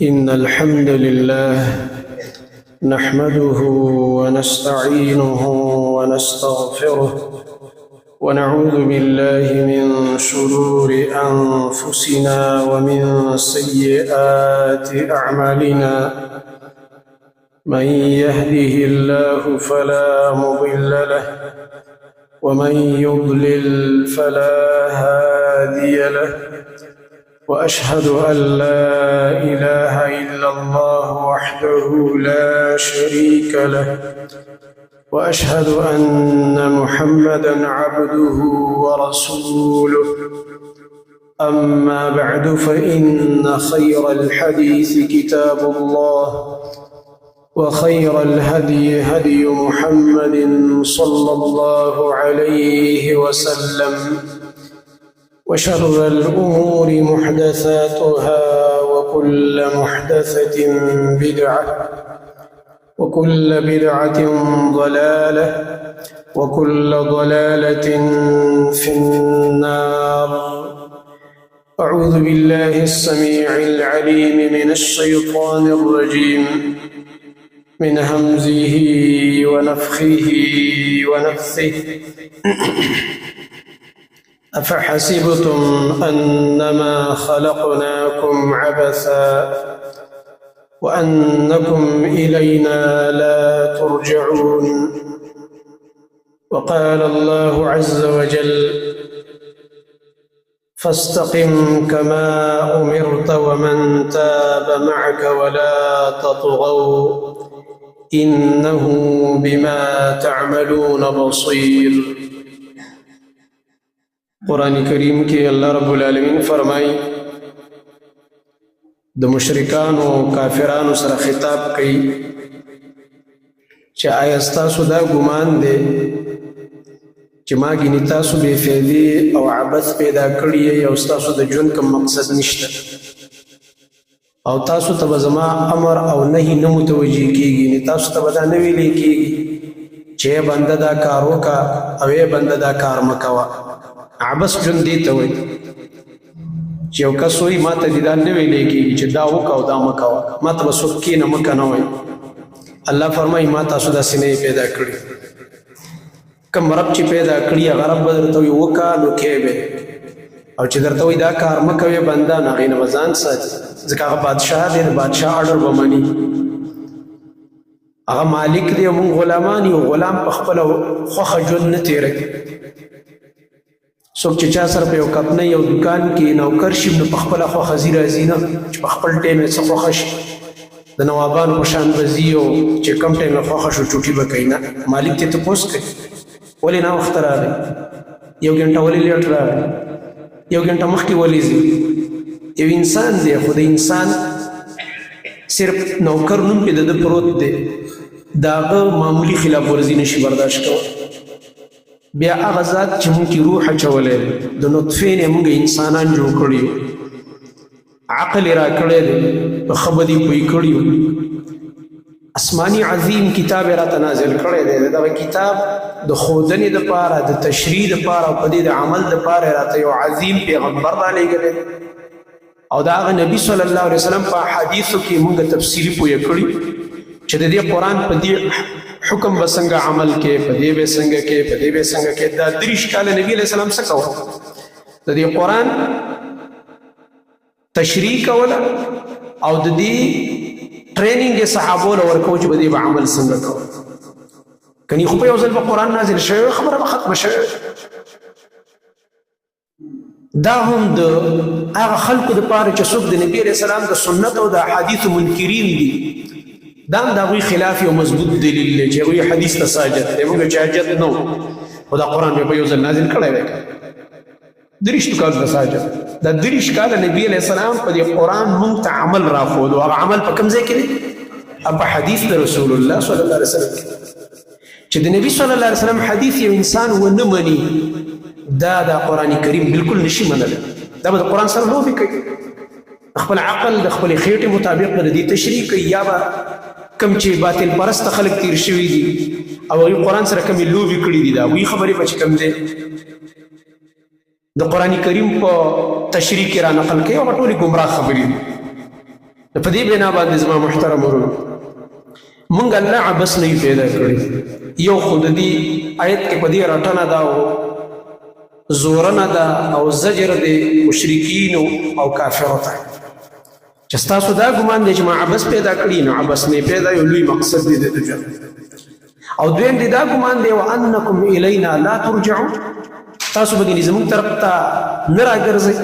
إن الحمد لله نحمده ونستعينه ونستغفره ونعوذ بالله من شرور أنفسنا ومن سيئات أعمالنا من يهده الله فلا مضل له ومن يضلل فلا هادي له وأشهد أن لا إله إلا الله وحده لا شريك له وأشهد أن محمدا عبده ورسوله أما بعد فإن خير الحديث كتاب الله وخير الهدي هدي محمد صلى الله عليه وسلم وشر الأمور محدثاتها وكل محدثة بدعة وكل بدعة ضلالة وكل ضلالة في النار. أعوذ بالله السميع العليم من الشيطان الرجيم من همزه ونفخه ونفثه. أفحسبتم أنما خلقناكم عبثا وأنكم إلينا لا ترجعون. وقال الله عز وجل فاستقم كما أمرت ومن تاب معك ولا تطغوا إنه بما تعملون بصير. قرآن کریم کې الله رب العالمین فرمایي د مشرکانو کافرانو سره خطاب کوي چې آیا ستاسو دا ګمان دی چې ما ګینې تاسو بې فایدې او عبث پیدا کړي یې او ستاسو د ژوند کوم مقصد نشته او تاسو ته به زما امر او نهي نه متوجه کېږي، تاسو ته به دا نه ویلې کېږي چې بنده دا کار وکړه او ای بنده دا کار مه کوه. عبث ژوند دې ته وایي چې یو کس وایي ما ته دې دا نه ویلې کېږي چې دا وکړه او دا مه کوه، ما ته به څوک کښېنه مه که نه وایي. الله فرمایي ما تاسو داسې نه پیدا کړي، کوم رب چې پیدا کړي هغه رب به درته وایي وکړه نو کې به، او چې درته وایي دا کار مه کوې بنده نو هغې نه به ځان ساتي، ځکه هغه بادشاه دی، د بادشاه اډر به مني، هغه مالک دی او موږ غلامان یو. غلام په خپله خوښه ژوند نه تېروي. څوک چې چا سره په یو کپنۍ یو دکان کې نوکر شي نو په خپله خوښه ځي راځي نه چې په خپل ټایم یې څه خوښه شي، د نوابانو په شان به ځي او چې کم ټایم یې خوښه شو چوټي به کوي. نه، مالک ته تپوس کوي ولې ناوخته راغی، یو ګنټه ولې لیټ راغی، یو ګنټه مخکې ولې ځي. یو انسان دی خو د انسان صرف نوکر نوم پې د ده پروت دی، د هغه معمولي خلاف ورزي نشي برداشت کولی. بیا هغه ذات چې موږ کې روح اچولی دی، د نطفې نه موږ انسانان جوړ کړي یو، عقل یې راکړی دی، په ښه بدي پوه کړي یو، آسماني عظیم کتاب یې راته نازل کړی دی. د دغه کتاب د ښودنې دپاره، د تشریح دپاره او په دې د عمل دپاره یې راته یو عظیم پیغمبر رالیږلی او د هغه نبي صلی الله علیه وسلم په احادیثو کې موږ تفصیلي پوه کړي چې د دې قرآن په دې حکم به څنګه عمل کې، په دې به څنګه کې، په دې به څنګه کې. دا 30 کاله نبي علیه السلام څه کوه؟ د دې قرآن تشریح کوله او د دې ټریننګ یې صحابو له ورکوه چې په دې به عمل څنګه کوه. کني خو په یو ځل به قرآن نازل شوی خبره به ختمه شوې. دا هم د هغه خلکو دپاره چې څوک د نبي علیه السلام د سنت او د احادیثو منکرین دي، دا هم د هغوی خلاف یو مضبوط دلیل دی چې هغوی حدیث ته ساجد دی. موږ چې حاجت نه و خو دا قرآن بیا په یو ځل نازل کړی دی، 30 کالو ته ساجد. دا 30 کاله نبي علیه السلام په دې قرآن موږ ته عمل راښود او هغه عمل په کوم ځای کې دی؟ په حدیث د رسول الله صلی الله علیه وسلم چې د نبي صلی الله علیه وسلم حدیث یو انسان ونه مني، دا د قرآن کریم بالکل نشي منلی. دا به د قرآن سره لوبې کوي، خپل عقل د خپل خېټې مطابق به د دې تشریح کوي، یا به کم چې باطل پرست خلک تیر شوي دي او هغوی قرآن سره کمې لوبې کړي دي، د هغوی خبرې به چې کوم دی د قرآن کریم په تشریح کې را نقل کوي او ټولې ګمراه خبرې دي. په دې بنا باندې زما محترم ورونو مونږ الله عبس نه پیدا کړی یو خود دې آیت کې په دې راټنه دا زورنه دا او زجر دې مشرکین او کافرو ته چې تاسو دا ګمان دی چې ما عبس پیدا کړی نو عبس نه پیدا یو لوی مقصد دی د دنیا او دویم دې دا ګمان دی وانکم الینا لا ترجعون تاسو بګینې زموږ طرف ته نه راګرځئ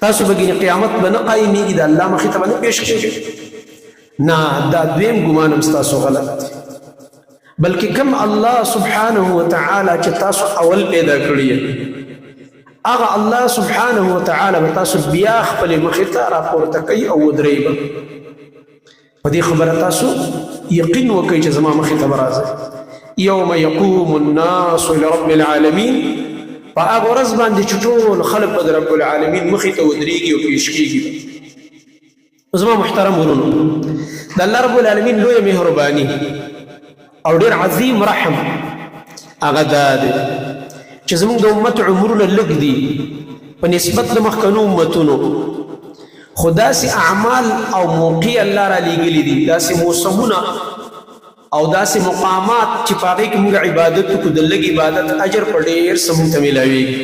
تاسو بګینې قیامت به نه قایمېږي د الله مخې ته به نه پیش کېږي نه دا دویم ګمان هم ستاسو غلط دی بلکې کوم الله سبحانه وتعالی چې تاسو اول پیدا کړی هغه الله سبحانه وتعالی به تاسو بیا خپلې مخې ته راپورته کوي او ودرئ به په دې خبره تاسو یقین وکړئ چې زما مخې ته به راځئ یوم یقوم الناس لرب العالمین په هغه ورځ باندې چې ټول خلک به د رب العالمین مخې ته ودرېږي او پیش کېږي زما محترم ورونو د الله رب العالمین لویه مهرباني او ډېر عظیم رحم هغه دا دی چې زموږ د امت عمرونه لږ دي په نسبت د مخکنو امتونو خو داسې اعمال او موقع الله را لیږلي دي داسې موسمونه او داسې مقامات چې په هغې کې موږ عبادت وکړو د لږ عبادت اجر په ډېر څه موږ ته میلاویږي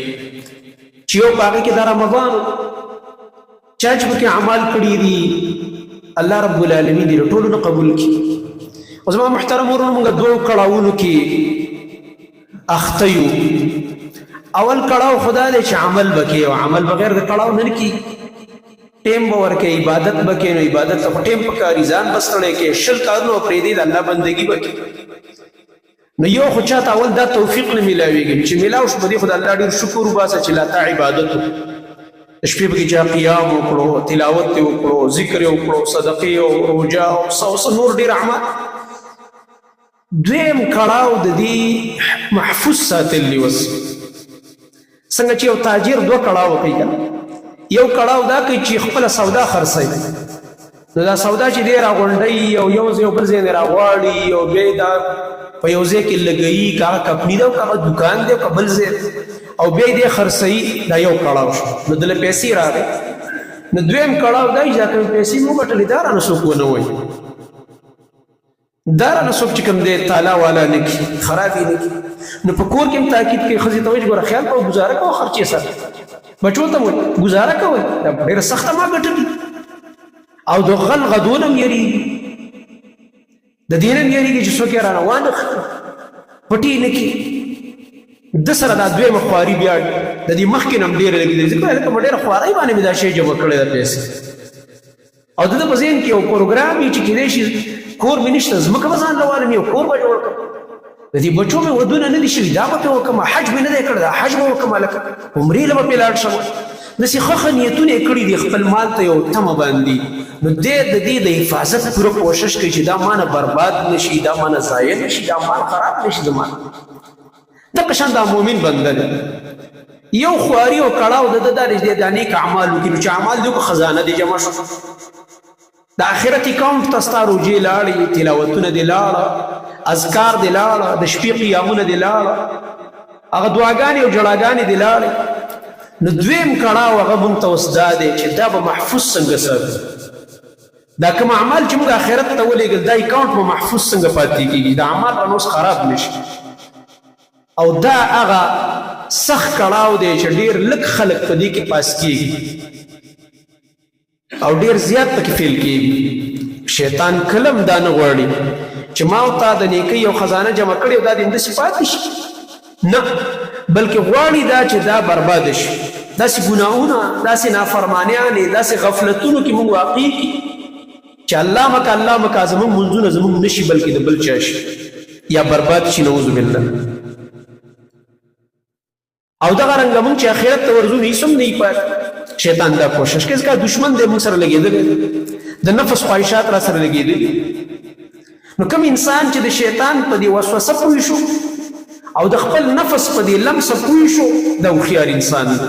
چې یو په هغې کې د رمضان چا چې پکې اعمال کړي دي الله رب العالمین دې له ټولو نه قبول کړي او زما محترم ورونو موږ دوو کړاوونو کې اخته یو اول کړاو خدا دې چې عمل وکړي او عمل بغیر د کړاو نه کېږي ټیم به ورکړي عبادت به کوي نو عبادت ته خو ټیم پکاري ځان به ستړی کوي شل کارونه به پرېږدي د الله بندګي به کوي نو یو خو چاته اول دا توفیق نه میلاویږي چې میلاو شو په دې خو د الله ډېر شکر وباسه چې لا تا عبادت وکړو شپې پکې چا قیام وکړو تلاوت یې وکړو ذکر یې وکړو صدقې او روژه او څه نور ډېر اعمال دویم کړاو د دې محفوظ ساتل دی اوس څنګه چې یو تاجر دوه کړاو کوي یو کړاو دا کوي چې خپله سودا خرڅوي نو دا سودا چې دی راغونډوي او یو ځای بل ځای نه راغواړي او بیا یې دا په یو ځای کې لګوي که هغه کمپني ده او که هغه دوکان دی او که بل ځای او بیا یې دی خرڅوي دا یو کړاو شو نو دله پیسې راغی نو دویم کړاو دا چې دا کوم پیسې مو وګټلې دا رانه څوک ونه وایي دا رانه څوک چې کوم دی تالا والا نه کړي خراب یې نه کړي نو په کور کې هم تاکید کوي ښځې ته وایي چې ګوره خیال کوه ګزاره کوه خرچې سره بچو ته وایي ګزاره کوئ دا ډېره سخته ما ګټلي او د غل غدون هم یېرېږي د دې نه هم یېرېږي چې څوک یې رانه وانخلي پټي نه کړي ده سره دا دویمه خواري بیا د دې مخکې نه هم ډېره لګېدلې ځکه هلکه په ډېره خوارۍ باندې مې دا شی جمع کړی ده پیسې او د ده په ذهن کې یو پروګرام وي چې کېدای شي کور مې نشته ځمکه به ځان له والم یو کور به جوړ کړم د دې بچو مې ودونه نه دي شوي دا به پرې وکړم حج مې نه دی کړی دا حج به وکړم هلکه عمرې له به پرې لاړ شم داسې ښه ښه نیتونه یې کړي دي خپل مال ته یو تمه باندې نو دی د دې د حفاظت پوره کوشش کوي چې دا مانه برباد نه شي دا مانه ضایع نه شي دا مال خراب نه شي زما دغه شان دا مؤمن بنده دی یو خواري او کړاو د ده دا دی د نیک اعمال وکړي نو چې اعمال دي وکړو خزانه دې جمع شو د آخرت اکاونټ ته ستا روجې لاړې تلاوتونه دې لاړه اذکار دې لاړه د شپې قیامونه دې لاړه هغه دعاګانې او جړاګانې دې لاړې نو دویم کړاو هغه مونږ ته اوس دا دی چې دا به محفوظ څنګه ساتو دا کوم اعمال چې موږ آخرت ته ولېږل دا اکاونټ به محفوظ څنګه پاتې کېږي دا اعمال به نو اوس خراب نه شي او دا هغه سخت کړاو دی چې ډېر لږ خلک په دې کې پاس کېږي او ډېر زیات پکې فیل کېږي شیطان کلم دا نه غواړي چې ما او تا د نیکۍ یو خزانه جمع کړې او دا دې همداسې پاتې شي نه بلکې غواړي دا چې دا برباد شي داسې ګناهونه داسې نافرمانیانې داسې غفلتونو کې موږ واقع کړي چې الله مکه زموږ منځونه زموږ نه شي بلکې د بل چا شي یا برباد شي نعوذ بالله او دغه رنګه موږ چې آخرت ته ورځو هیڅ هم نه وي پاتې شیطان دا کوشش کوي ځکه دشمن دی موږ سره لګېدلی د نفس خواهشات را سره لګېدلي نو کوم انسان چې د شیطان په دې وسوسه پوه شو او د خپل نفس په دې لمسه پوه شو دا هوښیار انسان دی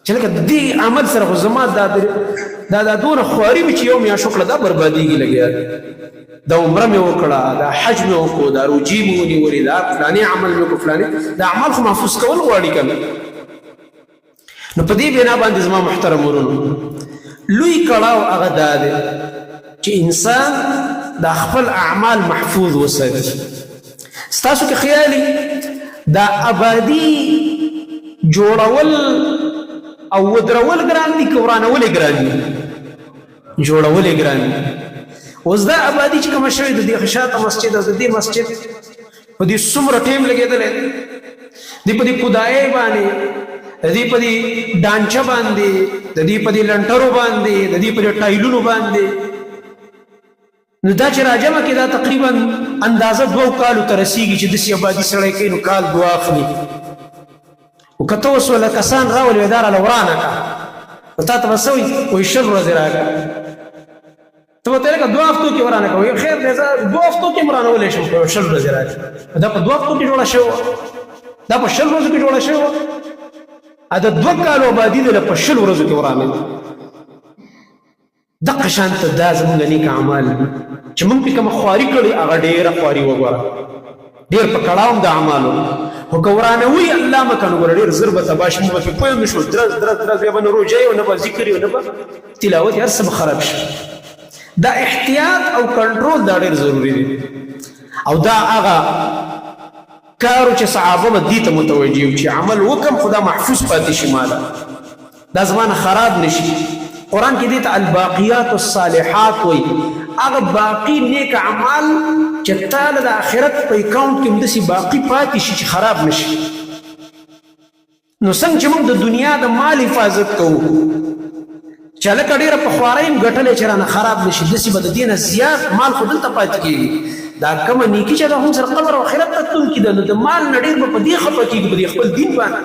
چې لکه د دې عمل سره خو زما دا دونه خواري مې چې یو میاشت وکړه دا بربادېږي لګیا دا عمره مې وکړه دا حج مې وکړو دا روجې مې ونیولې دا فلانې عمل مې وکړو فلانې دا اعمال خو محفوظ کول غواړي که نه نو په دې بنا باندې زما محترم ورونو لوی کړاو هغه دا دی چې انسان د خپل اعمال محفوظ وساتي. ستاسو کې خیالي دا آبادي جوړول او ودرول ګران دي که ورانول ګران دي؟ جوړول ګران دي. اوس دا آبادي چې کومه شوې د دې شاته مسجد او د دې مسجد په دې څومره ټیم لګېدلی دی، په دې خدایۍ باندې، د دې په دې ډانچه باندې، د دې په دې لنټرو باندې، د دې په دې ټایلونو باندې. نو دا چې راجمه کې دا تقریبا اندازه 2 کالو ته رسېږي چې داسې آبادي سړی کوي نو کال 2 اخلي. خو که ته اوس وله کسان راولې دا راله ورانه کړه نو تا ته به څه وایي؟ وایي 20 ورځې راکړه. ته به ته لکه 2 هفتو کې ورانه کړه، وایي خیر دی زه 2 هفتو کې هم رانولی شم، خو 20 ورځې راکړه. دا په 2 هفتو کې جوړه شوې وه، دا په 20 ورځو کې جوړه شوې وه. دا 2 کالو آبادي دی په 20 ورځو کې ورانوي. دغه شان ته دا زموږ نیک اعمال چې موږ پې کومه خواري کړې هغه ډېره خواري وګوره، ډېر په کړاو د اعمالو. خو که ورانوي الله مه که نو ګوره ډېر زر به تباه شي، موږ به پې پوه نه شو، درز درز درز بیا به نه روژه یو نه به ذکر یو نه به تلاوت، هر څه به خراب شي. دا احتیاط او کنټرول دا ډېر ضروري دی. او دا هغه کارو چې صحابه به دې ته متوجه وو چې عمل وکم خو دا محفوظ پاتې شي ماله، دا زمانه خراب نه شي. قرآن کې دې ته الباقیات الصالحات وایي، هغه باقي نیک اعمال چې تاله د آخرت په اکاونټ کې همداسې باقي پاتې شي چې خراب نه شي. نو څنګه چې موږ د دنیا د مال حفاظت کوو چې هلکه ډېره په خوارۍ هم ګټلی چې رانه خراب نه شي، داسې به د دې نه زیات مال خو دلته پاتې کېږي. دا کومه نیکي چې ده هم سره قبر او آخرت ته تلونکي ده، نو د مال نه ډېر به په دې خفه کېږي، په دې خپل دین باندې،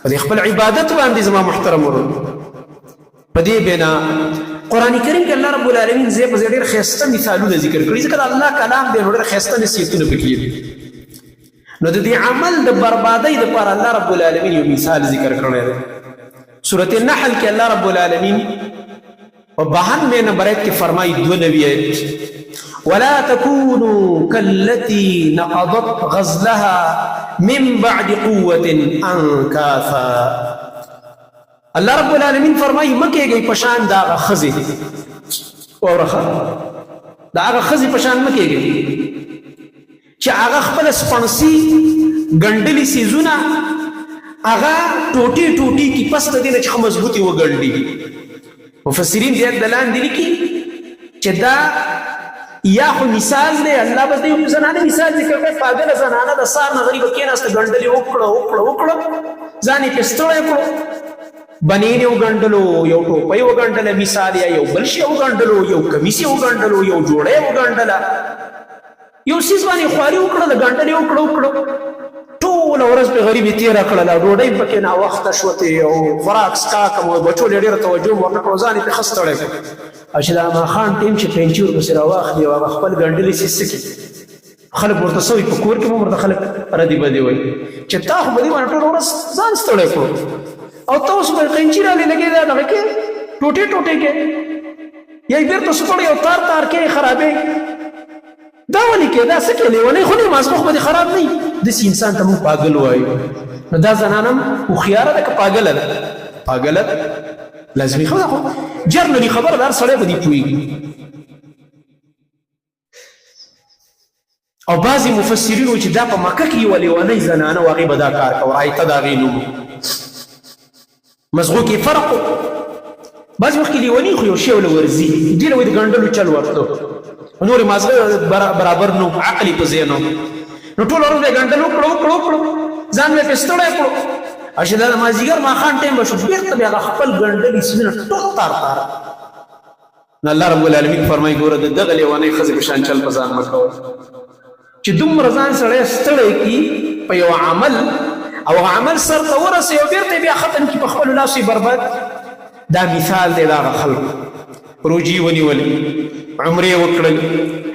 په دې خپل عبادت باندې. زما محترم ورونو، په دې بنا قرآن کریم کې الله رب العالمین ځای په ځای ډېر ښایسته مثالونه ذکر کړي، ځکه د الله کلام دی نو ډېر ښایسته نصیحتونه پکې دي. نو د دې عمل د بربادۍ دپاره الله رب العالمین یو مثال ذکر کړی دی. سورة النحل کې الله رب العالمین په 92 نمبر آیت کې فرمایي 92 آیت: ولا تكونوا كالتي نقضت غزلها من بعد قوة أنكاثا. الله رب العالمین فرمایي مکه گئی پشان دا هغه ښځې اورخه دا هغه ښځې پشان مکه گئی چې هغه خپل سپڼسي ګنډلي څیزونه هغه ټوټې ټوټې کی پس د دې نه چې مضبوطي وګنډي. مفسرین دې د لاندې لیکي چې دا یا خو مثال دی، الله بس د یو زنانه مثال ذکر کوي، پاګله زنانه د سار نه غریبه کېناسته ګنډلې وکړه ځان یې پې ستړی کړو، بنین یو ګنډلو، یو ټوپۍ وګنډله مثال، یا یو بل شی وګنډلو، یو کمیس یې وګنډلو، یو جوړه یې وګنډله، یو څیز باندې خواري وکړله، ګنډل یې وکړه ټوله ورځ پې غریبې تېره کړله، ډوډۍ پکې ناوخته شوتې او خوراک څښاک مو بچو له ډېره توجه مو ورنه کړو، ځان یې پې ښه ستړی کړو. او چې د ماښام ټیم چې پینچي ورپسې راواخلي او هغه خپل ګنډلي څیز څه کړي، خلک ورته څه وایي، په کور کې مو ورته خلک ردي بدي وایي چې تا خو به دې باندې ټوله ورځ ځان ستړی کړو، او ته اوس به قینچي رالې لګېده دغه کې ټوټې ټوټې کې، یا یې بېرته سپړې او تار تار کې خرابې. دا ولې کې دا څه کې لیونۍ خو نه مازمخ به دې خراب نه وي، داسې انسان ته موږ پاګل وایو. نو دا زنانه هم هوښیاره ده که پاګله ده؟ پاګله لازمي خبره، خو جرنلي خبره ده، هر سړی به دې پوهېږي. او بعضې مفسرین وایي چې دا په مکه کې یوه لیونۍ زنانه و، هغې به دا کار کوه، رایته د هغې نوم مزغو کې فرق و. بعضې وخت کې لیوني خو یو شی وله ورځي، دې له وایي د ګنډلو چل ورته، نورې مازغه برابر نو، عقل یې په ځای نو، نو ټوله ورځ به یې ګنډل وکړو ځان به یې پې ستړی کړو، او چې دا د مازدیګر ماښام ټایم به شو، بېرته به هغه خپل ګنډلي څیزونه ټول تار تار. نو الله رب العالمین فرمایي ګوره د دغه لیونۍ ښځې په شان چل په ځان مه کوه چې دومره ځان سړی ستړی کړي په یو عمل، او هغه عمل سر ته ورسوي او بېرته بیا ختم کړي، په خپلو لاسو یې برباد. دا مثال دی د هغه خلکو. روجې ونیولې، عمرې وکړل،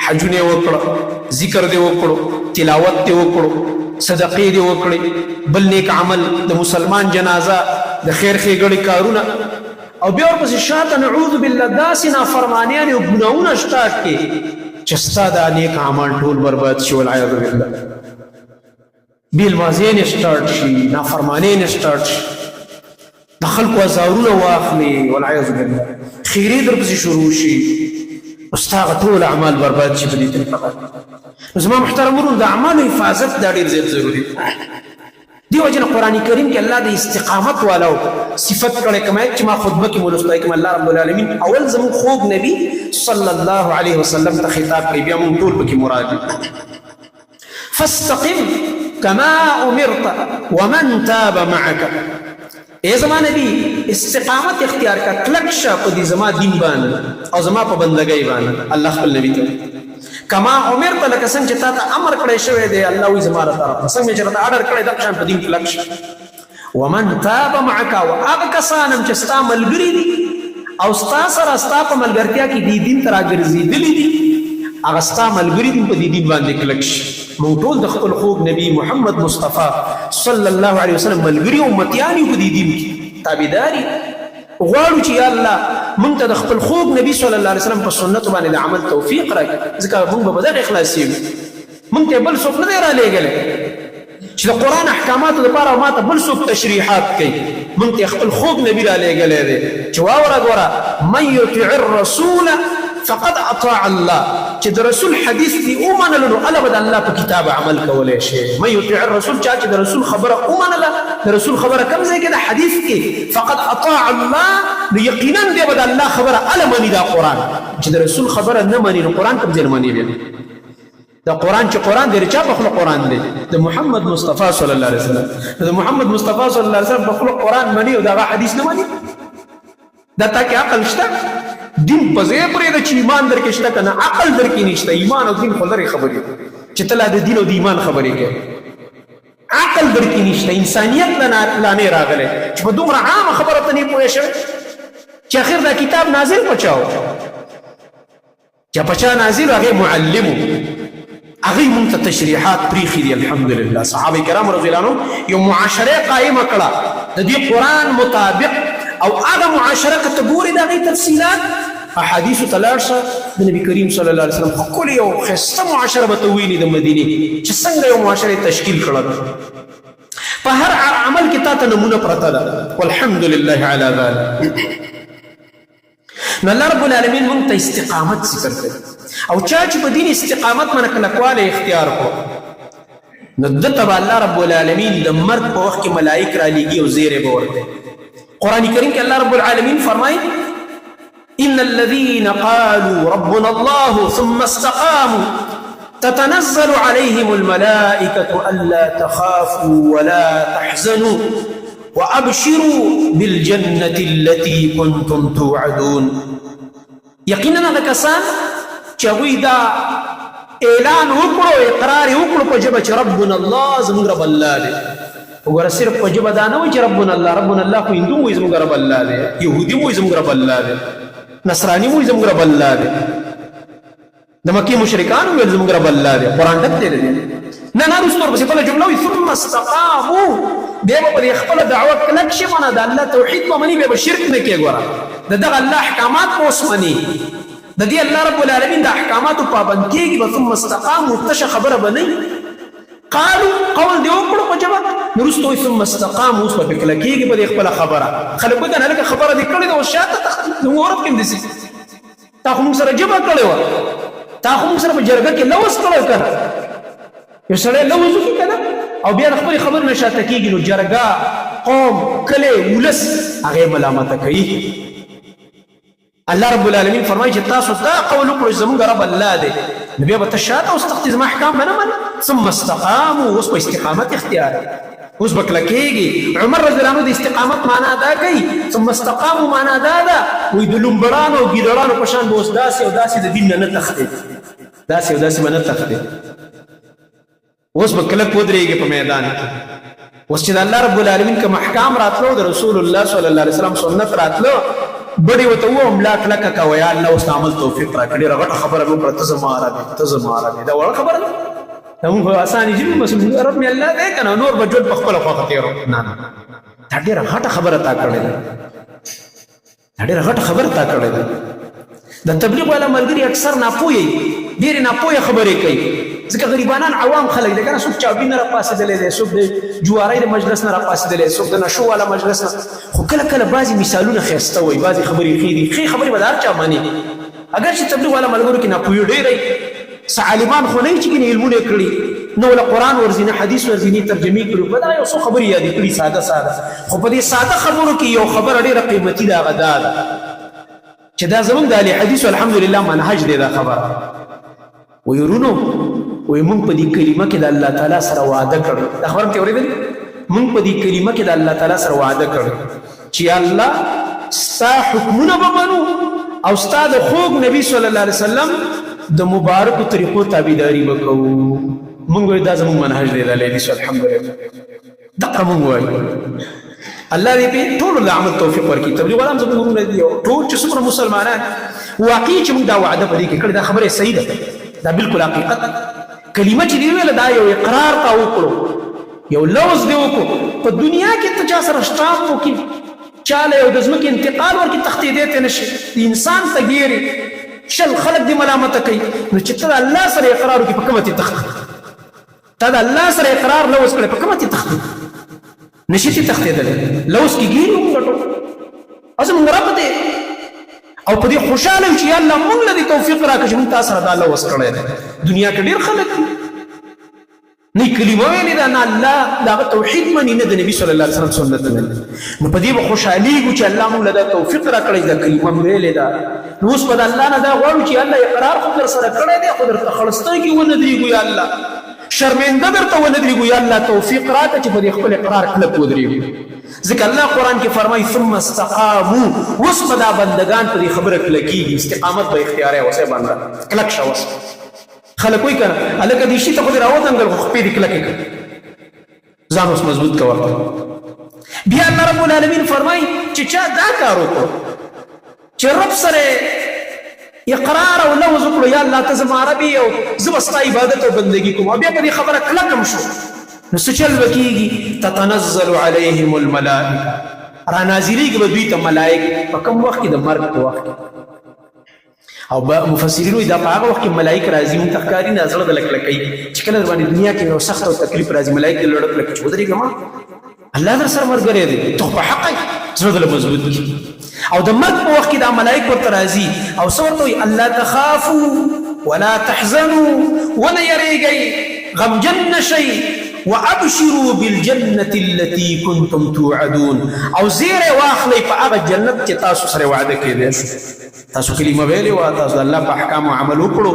حجونه وکړه، ذکر دې وکړو، تلاوت دې وکړو، صدقې دې وکړې، بل نیک عمل، د مسلمان جنازه، د خیر ښېګړې کارونه، او بیا ورپسې شاته نعوذ بالله داسې نافرمانیانې او ګناهونه سټارټ کړي چې ستا دا نیک اعمال ټول برباد شي، والعیاذ بالله. بیلمازۍ نه سټارټ شي، نافرمانۍ نه سټارټ شي، د خلکو ازارونه واخلي، والعیاذ بالله، خیری در پسې شروع شي نو ستا هغه ټول اعمال برباد شي په دې طریقه. نو زما محترم ورونو د اعمالو حفاظت دا ډېر زیات ضروري دی. دیو وجه قرآن کریم کې الله د استقامت والو صفت کړی کوم چې ما خطبه کې ولوستای کوم الله رب العالمین اول زمون خوږ نبی صلی الله علیه وسلم ته خطاب کوي بیا مونږ ټول پکې مراد دي. فاستقم كما امرت ومن تاب معك. اے زما نبی استقامت اختیار کا کلک شه په دې زما دین باندې او زما په بندګۍ باندې. الله خپل نبی ته کما امرت لکه څنګه چې تا ته امر کړی شوی دی الله وی زما له طرفه څنګه چې راته اډر کړی دغه شان په دین کلک شه. ومن تاب معك او هغه کسان چې ستا ملګري دي او ستا سره ستا په ملګرتیا کې دې دین ته راګرځېدلي دي هغه ستا ملګري دي په دې دین باندې کلک شي. موږ ټول د خپل خوږ نبی محمد مصطفی صلی الله علیه وسلم ملګري او امتیان یو په دې دین کې تابعداري غواړو چې یا الله موږ ته د خپل خوږ نبی صلی الله علیه وسلم په سنت باندې د عمل توفیق راکړي ځکه موږ به دغه اخلاص یو موږ ته بل څوک نه دی رالېږلی چې د قرآن احکاماتو لپاره ما ته بل څوک تشریحات کوي. موږ ته خپل خوږ نبی رالېږلی دی چې واوره ګوره من یطع الرسول فقد اطاع الله چې د رسول حدیث دی ومنلو نو الله به د الله په کتاب عمل کولی شي. من یطع الرسول چا چې د رسول خبره ومنله د رسول خبره کوم ځای کې د حدیث کې فقد اطاع الله نو یقینا دی به د الله خبره اله مني. دا قرآن چې د رسول خبره نه مني نو قرآن کوم ځای نه مني بیا دا قرآن چې قرآن دی چا په خپل قرآن دی د محمد مصطفی صلی الله علیه وسلم. د محمد مصطفی صلی الله علیه وسلم په خپل قرآن مني او دا حدیث نه مني دا تا کې عقل شته دین په ځای پرېږده چې ایمان در کې شته که نه عقل در کې نشته. ایمان او دین خو لرې خبرې چې ته لا د دین او د ایمان خبرې کوې عقل در کې نشته انسانیت لا نه راغلی چې په دومره عامه خبره ته نه پوه شوی چې اخر دا کتاب نازل په چا و چې په چا نازل هغې معلم و هغوی مونږ ته تشریحات پریښي دي الحمدلله. صحابه کرام رضی الله عنهم یو معاشره قایمه کړه د دې قرآن مطابق او هغه معاشره که ته ګورې د هغې تفصیلات احادیثو ته لاړ شه د نبي کریم صلی الله علیه وسلم ښکلې یو ښایسته معاشره به ته ووینې د مدینې چې څنګه یو معاشره تشکیل کړه په هر عمل کې تا ته نمونه پرته ده والحمد لله علی ذلک. نو الله رب العالمین موږ ته استقامت ذکر کوي او چا چې په دین استقامت باندې کلکوالی اختیار کړو نو ده ته به الله رب العالمین د مرګ په وخت کې ملائک رالیږي او زیری به ورکوي. قرآن کریم کې الله رب العالمین فرمایي ان الذين قالوا ربنا الله ثم استقاموا تتنزل عليهم الملائكة ألا تخافوا ولا تحزنوا وأبشروا بالجنة التي كنتم توعدون. یقینا هغه کسان چې هغوی دا اعلان وکړو اقرار یې وکړو په ژبه چې ربنا الله زموږ رب الله دی. وګوره صرف په ژبه دا نه وایي چې ربنا الله خو هندو وایي زموږ رب الله دی یهودي وایي زموږ رب الله دی نصرانی وایي زموږ رب الله دی د مکې مشرکان ویل زموږ رب الله دی. قرآن ډک دی نه نه وروسته ورپسې بله جمله وایي ثم استقاموا بیا به په خپله دعوه کلک شي معنه د الله توحید به مني بیا به شرک نه کوي. ګوره د دغه الله احکامات به اوس مني د دې الله رب العالمین د احکاماتو پابند کېږي به ثم استقاموا تشه خبره به نه قالوا قول دی وکړو په ژبه نو وروسته وایي ثم استقاموا اوس به پې کلکېږي په دې خپله خبره. خلک وایي که نه هلکه خبره دې کړې ده اوس شاته زموږ عرب کې هم داسې تا خو موږ سره ژبه کړې وه تا خو موږ سره په جرګه کې لوز کړی که نه یو سړی لوز وکړي که نه او بیا د خپلې خبرې نه شاته کېږي نو جرګه قوم کلی ولس هغې ملامته کوي. الله رب العالمین فرمایي چې تاسو دا قول وکړو چې زموږ رب الله دی نو بیا به ته شاته اوس تختې زما احکام به نه منې ثم استقاموا اوس به استقامت اختیار اوس به کلکېږي. عمر رضی الله عنه د استقامت معنا دا کوي ثم استقاموا معنا دا ده وایي د لومبړانو او ګیدړانو په شان به اوس داسې او داسې د دین نه تښتېد داسې او داسې به نه تښتېد اوس به کلک ودرېږي په میدان کې. اوس چې د الله رب العالمین کوم احکام راتلو د رسول الله صلی الله علیه وسلم سنت راتلو بڑی ورته ووایم لا کلکه کوه یا الله اوس عمل توفیق راکړي. ډېره غټه خبره مې وکړه ته زما عربې ته زما عربې دا وړه خبره ده دا مونږ خو اسانې ژبې بس رب مې الله دی که نه نور به ژوند په خپله خوښه تېرو نه نه دا ډېره غټه خبره تا کړې ده دا ډېره غټه خبره تا کړې ده. د تبلیغ والا ملګري اکثر ناپوهه ډېرې ناپوهه خبرې کوي ځکه غریبانان عوام خلک دي کنه، څوک چاوبین نه راپاسېدلی دی، څوک د جوارۍ د مجلس نه راپاسېدلی، څوک د نشو والا مجلس نه. خو کله کله بعضې مثالونه ښایسته وایي، بعضې خبرې ښې دي. ښې خبرې به د هر چا مني، اگر چې تبلیغ والا ملګرو کې ناپوهي ډېری څه عالمان خو نه وي چې ګینې علمونه یې کړي، نه ولا قرآن ورځي نه حدیث ورځي نه ترجمې کړي، په دا یو څو خبرې یادې کړي ساده ساده. خو په دې ساده خبرو کې یو خبره ډېره قیمتي ده، هغه دا ده چې دا زمونږ د اهل حدیثو الحمدلله منهج دی. دا خبره وایي ورونو، وایي موږ په دې کلمه کې د الله تعالی سره وعده کړی. دا خبره مې اورېدلې، موږ په دې کلمه کې د الله تعالی سره وعده کړی چې یا الله ستا حکمونه به منو او ستا د خوږ نبي صلی الله علیه وسلم د مبارکو طریقو تابعداري به کوو. موږ وایو دا زموږ منهج دی د اهل حدیثو الحمدلله. دقه موږ وایو. الله دې په ټولو د عمل توفیق ورکړي. تبلیغ والا هم زموږ ورونه دي او ټول چې څومره مسلمانان واقعي چې موږ دا وعده په دې کې کړې، دا خبره صحیح ده، دا بالکل حقیقت. کلمه چې دی ویله دا یو اقرار تا وکړو، یو لوز دی وکړو. په دنیا کې ته چا سره شټامپ وکړي، چاله یو د ځمکې انتقال ورکړي، تښتېدی ته نه شي، انسان ته ګیري، شل خلک دې ملامته کوي. نو چې ته د الله سره اقرار وکړي، په کومه تې تښتې؟ تا د الله سره اقرار لوز کړی، په کومه تې تښتې؟ نشي تې تښتېدلی. لوز کې ګیري موږ ټول، او زموږ رب دی. او په دې خوشحاله یم چې یا الله موږ له دې توفیق راکړه چې موږ تا سره دا لوز کړی دی. دنیا کې ډېر خلک دي نه کلمه ویلې ده، نه الله د هغه توحید مني، نه د نبي صلی الله علیه وسلم سنت مني. نو په دې به خوشحالېږو چې الله موږ له دا توفیق راکړی، دا کلمه مې ویلې ده. نو اوس به د الله نه دا غواړو چې الله اقرار خو در سره کړی دی، خو درته خړسترګې ونه درېږو یا الله، شرمنده درته ونه درېږو یا الله، توفیق راکړه چې په دې خپل اقرار کلک ودرېږو. ځکه الله قرآن کې فرمایي ثم استقاموا، اوس به دا بندګان په دې خبره کلکېږي، استقامت به اختیاروي. اوسې بنده کلک شه. اوس خلک وایي که نه هلکه دې شي ته خو دې راودنګل، خو خپې دې کلکې کړه، ځان اوس مضبوط کوه. بیا الله رب العالمین فرمایي چې چا دا کار وکړو چې رب سره اقرار او لوز وکړو، یا الله ته زما رب یې او زه به ستا عبادت او بندګي کوم، او بیا په دې خبره کلکم شو، نو څه چل به کېږي؟ تتنزل علیهم الملائکه، رانازلېږي به دوی ته ملائک. په کوم وخت کې؟ د مرګ په وخت کې. او مفسرین وایي دا په هغه وخت کې ملائک راځي، موږ ته ښکاري نه زړه د لکلکوي چې کله در باندې دنیا کې یو سخت او تکلیف راځي، ملائک دې لړک لکه چې ودرېږه ما الله در سره ملګری دی، ته په حق یې، زړه دله مضبوط کړي. او د مرګ په وخت کې دا ملائک ورته راځي او څه ورته وایي؟ الله تخافوا ولا تحزنوا، ونه یریږئ، غمجن نشئ، وابشروا بالجنة التي كنتم توعدون، او زیره واخلئ په هغه جنت چې تاسو سره وعده کېدی شو. تاسو کلمه ویلې وه، تاسو د الله په احکامو عمل وکړو،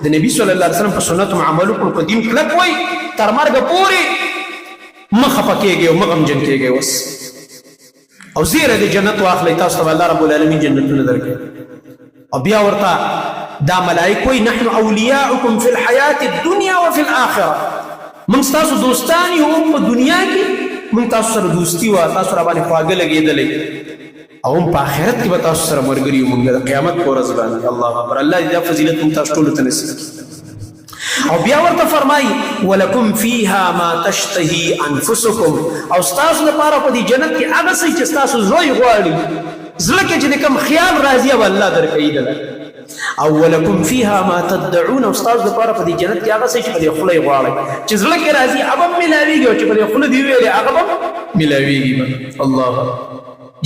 د نبي صلی الله علیه وسلم په سنتو عمل وکړو، په دین کلک وئ، تر مرګه پورې مه خفه کېږئ او مه غمجن کېږئ. اوس او زیره د جنت واخلئ، تاسو ته الله رب العالمین جنتونه درکوي. او بیا ورته دا ملائک وایي نحن اولیاؤکم فی الحیات الدنیا وفی الاخره، موږ ستاسو دوستان یو په دنیا کې، موږ تاسو سره دوستي وه، تاسو را باندې خواږه لګېدلی، او هم په آخرت کې به تاسو سره ملګري یو موږ د قیامت په ورځ باندې. الله اکبر. الله دې دا فضیلت موږ تاسو ټولو ته نصیب کړي. او بیا ورته فرمایي ولکم فیها ما تشتهي انفسکم، او ستاسو لپاره په دې جنت کې هغه څه چې ستاسو زړه یې غواړي، زړه کې چې د کوم خیال راځي به الله درکوي دله. او ولکم فیها ما تدعون، او ستاسو لپاره په دې جنت کې هغه څه چې په دې خوله یې غواړئ، چې زړه کې راځي هغه به ملاویږي، او چې په دې خوله دې ویلې هغه به ملاویږي. الله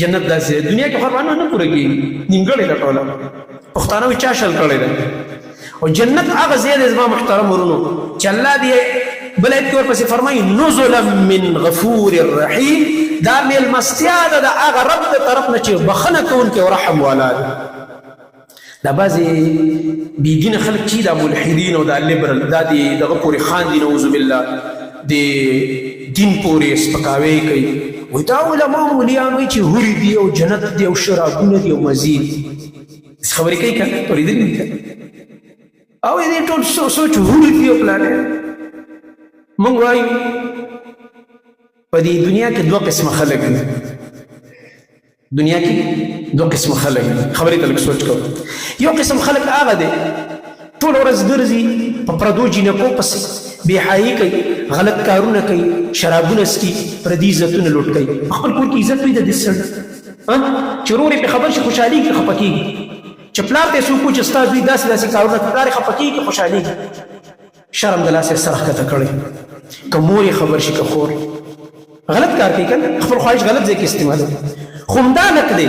جنت داسې دنیا کې فرمانه نه پوره کېږي، نیمګړې ده ټوله. پښتانه وایي چا شل کړی ده. او جنت هغه ځای دی زما محترم ورونو چې الله دې بل آیت کې ورپسې فرمایي نزلا من غفور رحیم، دا مېلمستیا ده د هغه رب د طرف نه چې بخښنه کوونکی او رحم والا دی. دا بعضې بېدینه خلک چې دا ملحدین او دا لیبرل دا دغه پورې خاندي نعوذ بالله، د دین پورې سپکاوی کوي. وایي دا علما مولیان وایي چې هورې دي او جنت دی او شرابونه دي او مزې دي. داسې خبرې کوي که نه؟ اورېدلي دي که او دې ټول سوچ هورې دي او پلانې. موږ وایو په دې دنیا کې دوه قسمه خلک دي. دنیا کې دوه قسمه خلک دي. خبرې ته لږ سوچ کوه. یو قسم خلک هغه دی ټول ورځ ګرځي په پردو جینکو پسې بېحایي کوي، غلط کارونه کوي، شرابونه څکي، پردي عزتونه لوټ کوي. په خپل کور کې عزت وي د دې سړي، چې ورور یې پرې خبر شي خوشحالېږي که خفه کېږي، چې پلار ته یې څوک وایي چې ستا زوی داسې داسې کارونه کوي، پلار یې خفه کېږي که خوشحالېږي. شرم د لاسه سره کته کړی که مور خبر شي که خور غلط کار کوي کنه خپل خواهش غلط ځای کې استعمالوي خو همدا لک دی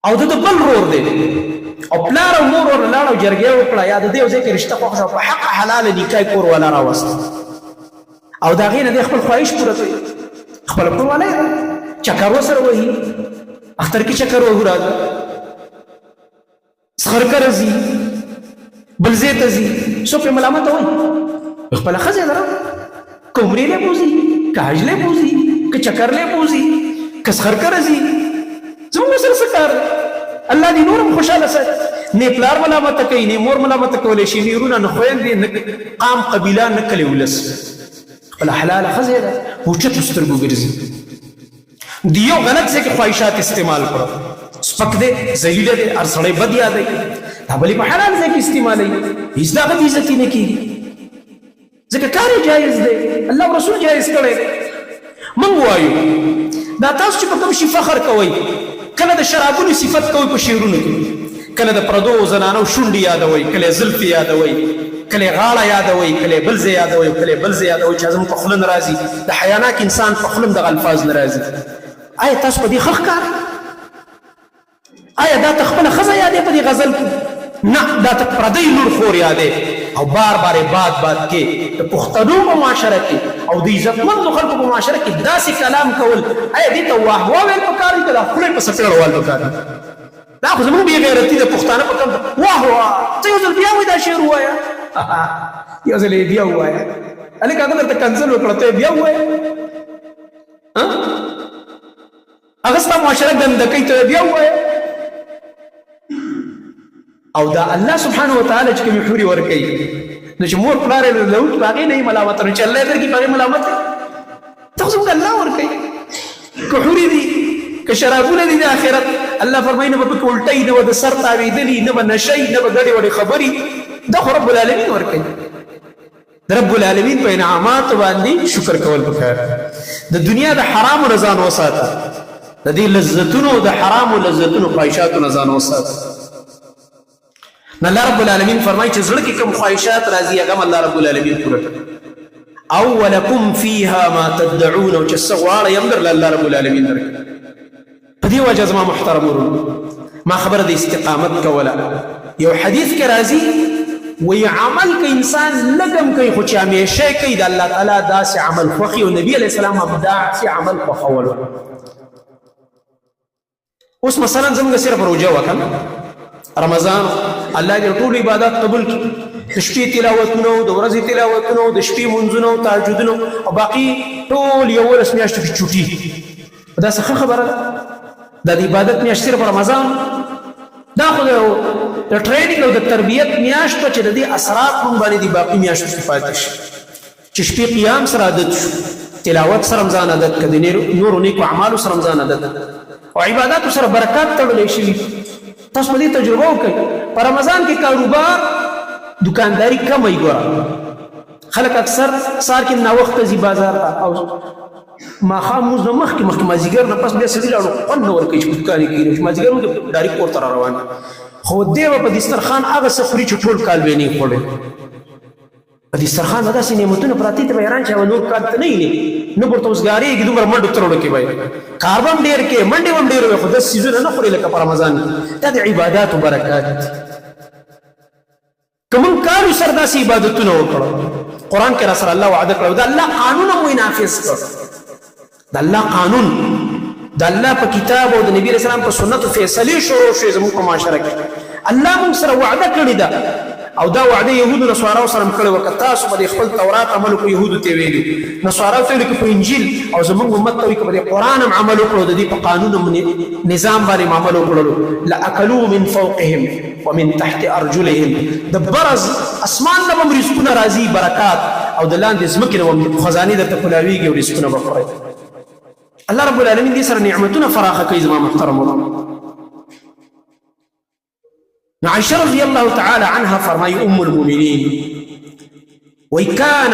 او د بل رور دی او پلار او مور ور لاړ او جرګې وکړه یا د دې ځای کې رشته خوښ شو په حق حلال نکاح کور ولا راوست او دا غینه د خپل خواهش پوره کوي خپل کور ولا چکر وسره وਹੀ اختر کې چکر وਹੀ راځي سخر کرزي بل زه تزي سو په ملامت وای خپل خزه درو کومري له بوزي کاج له بوزي ک چکر له بوزي کسخر کرزي زموږ سره سکار الله دې نورم خوشاله سات نه پلار ملامت کوي نه مور ملامت کولې شي نه ورونه نه خويندې نه قام قبيله نه کلی ولس خپل حلال خزه ده وچت سترګو ګرځي دیو غلط څه کې خواهشات استعمال کړو سپک دې ذلیل دې ارسړې بد یاد دی دا بلی په حلال ځای کې استعمالوي هیڅ دا غو عزت نه کیږي ځکه کار جایز دی الله رسول جایز کړی من وایو دا تاسو چې په کوم شي فخر کوئ کله د شرابونو صفت کوئ په شعرونو کې کله د پردو زنانو شونډې یادوئ کله زلفې یادوئ کله غاړه یادوئ کله بل ځای یادوئ کله بل ځای یادوئ چې زموږ په خوله نه راځي د حیاناک انسان په خوله دغه الفاظ نه راځي آیا تاسو په دې ښه ښکار آیا دا تخپل خزه یادې په دې غزل کې نه دا ته پردی لور خور یادې او بار بار باد کې د پښتنو په معاشره کې او د عزتمندو خلکو په معاشره کې داسې کلام کول آیا دې ته واه واه ویل پکار دي که دا خولې په سپېړه وال پکار دي دا خو زموږ بې غیرتي د پښتانه په کم واه واه ته یو ځل بیا وایي دا شعر ووایه یو ځل یې بیا ووایه هلکه هغه درته کنسل وکړه ته یې بیا ووایه هغه ستا معاشره ګنده کوي ته یې بیا ووایه او دا الله سبحانه وتعالى چې کومې حورې ورکوي نو چې مور پلار یې لوټ په هغې نه یې ملامت نو چې الله یې درکړي په هغې ملامت دا خو زموږ الله ورکوي که حورې دي که شرابونه دي د آخرت الله فرمایي نه به پکې الټۍ نه به د سر تاوېدلي نه به نشئ نه به ګډې وډې خبرې دا خو رب العالمین ورکوي د رب العالمین په انعاماتو باندې شکر کول پکار د دنیا د حرامو نه ځان وساته د دې لذتونو د حرامو لذتونو خواهشاتو نه ځان وساته الله رب العالمین فرمایي چې زړه کې کوم خواهشات راځي هغه الله رب العالمین پوره کوي او ولکم فیها ما تدعون او چې څه غواړئ هم درله الله رب العالمین درکوي په دې وجه زما محترم ورونو ما خبره د استقامت کوله یو حدیث کې راځي وی عمل که انسان لګم کوي خو چې همیشه کوي د الله تعالی داسې عمل خوښي او نبي علیه السلام هم داسې عمل خوښولو اوس مثلا زموږ صرف روژه وکړه رمضان الله دې ټول عبادت قبول کړي د شپې تلاوتونه د ورځې تلاوتونه د شپې منځونه او تهجدونه او باقي ټول 11 میاشتې کې چوټي دا څه خبره ده د عبادت میاشت صرف رمضان دا خو د ټریننګ او د تربیت میاشت چې د دې اثرات هم باندې د باقي میاشتو کې پاتې شي چې شپې قیام سره عادت شو تلاوت سره ځان عادت کړي نور نیکو اعمالو سره ځان عادت او عبادت سره برکات تړلې شي تاسو په دې تجربه وکړئ په رمضان کې کاروبار دکانداری کم ای ګوره خلک اکثر سار کې ناوخته ځي بازار ته او ماښام مونځ نه مخکې مازدیګر نه پس بیا سړي لاړو خوند نه ورکوي چې په دوکان کې کښېني چې مازدیګر مونځ ډایرکټ کور ته را روان خو دی به په دسترخوان هغه څه خوري چې ټول کال به یې نه خوړی په دسترخوان به داسې نعمتونه پراته ته به حیران چې نور کال ته نه وینې نه ورته اوسګارېږي دومره منډو تروړو کې به کار به هم ډېر کې منډې به هم ډېر وي خو داسې څیزونه نه خوري لکه په رمضان کې دا د عباداتو برکات دي که موږ کالو سره داسې عبادتونه وکړو قرآن کې را سره الله وعده کړی د الله قانون هم وایي نافظ کړ د الله قانون د الله په کتاب او د نبی علیه السلام په سنتو فیصلې شروع شوې زموږ په معاشره کې الله موږ سره وعده کړې ده او دا وعده یهودو نصاراو سره هم کړې وه که تاسو به د خپل تورات عمل وکړو یهودو ته یې ویلي نصاراو ته ویلي که په انجیل او زموږ امت ته وایي که به د قرآن هم عمل وکړو د دې په قانون نظام باندې هم عمل وکړلو لاکلوا من فوقهم ومن تحت ارجلهم د برز اسمان نه به هم رزقونه راځي برکات او د لاندې ځمکې نه به خزانې درته کلاویږي او رزقونه به خورئ الله رب العالمین دې سره نعمتونه فراخه کوي زما محترم ورونو عائشة رضي الله تعالى عنها فرمي أم المؤمنين وكان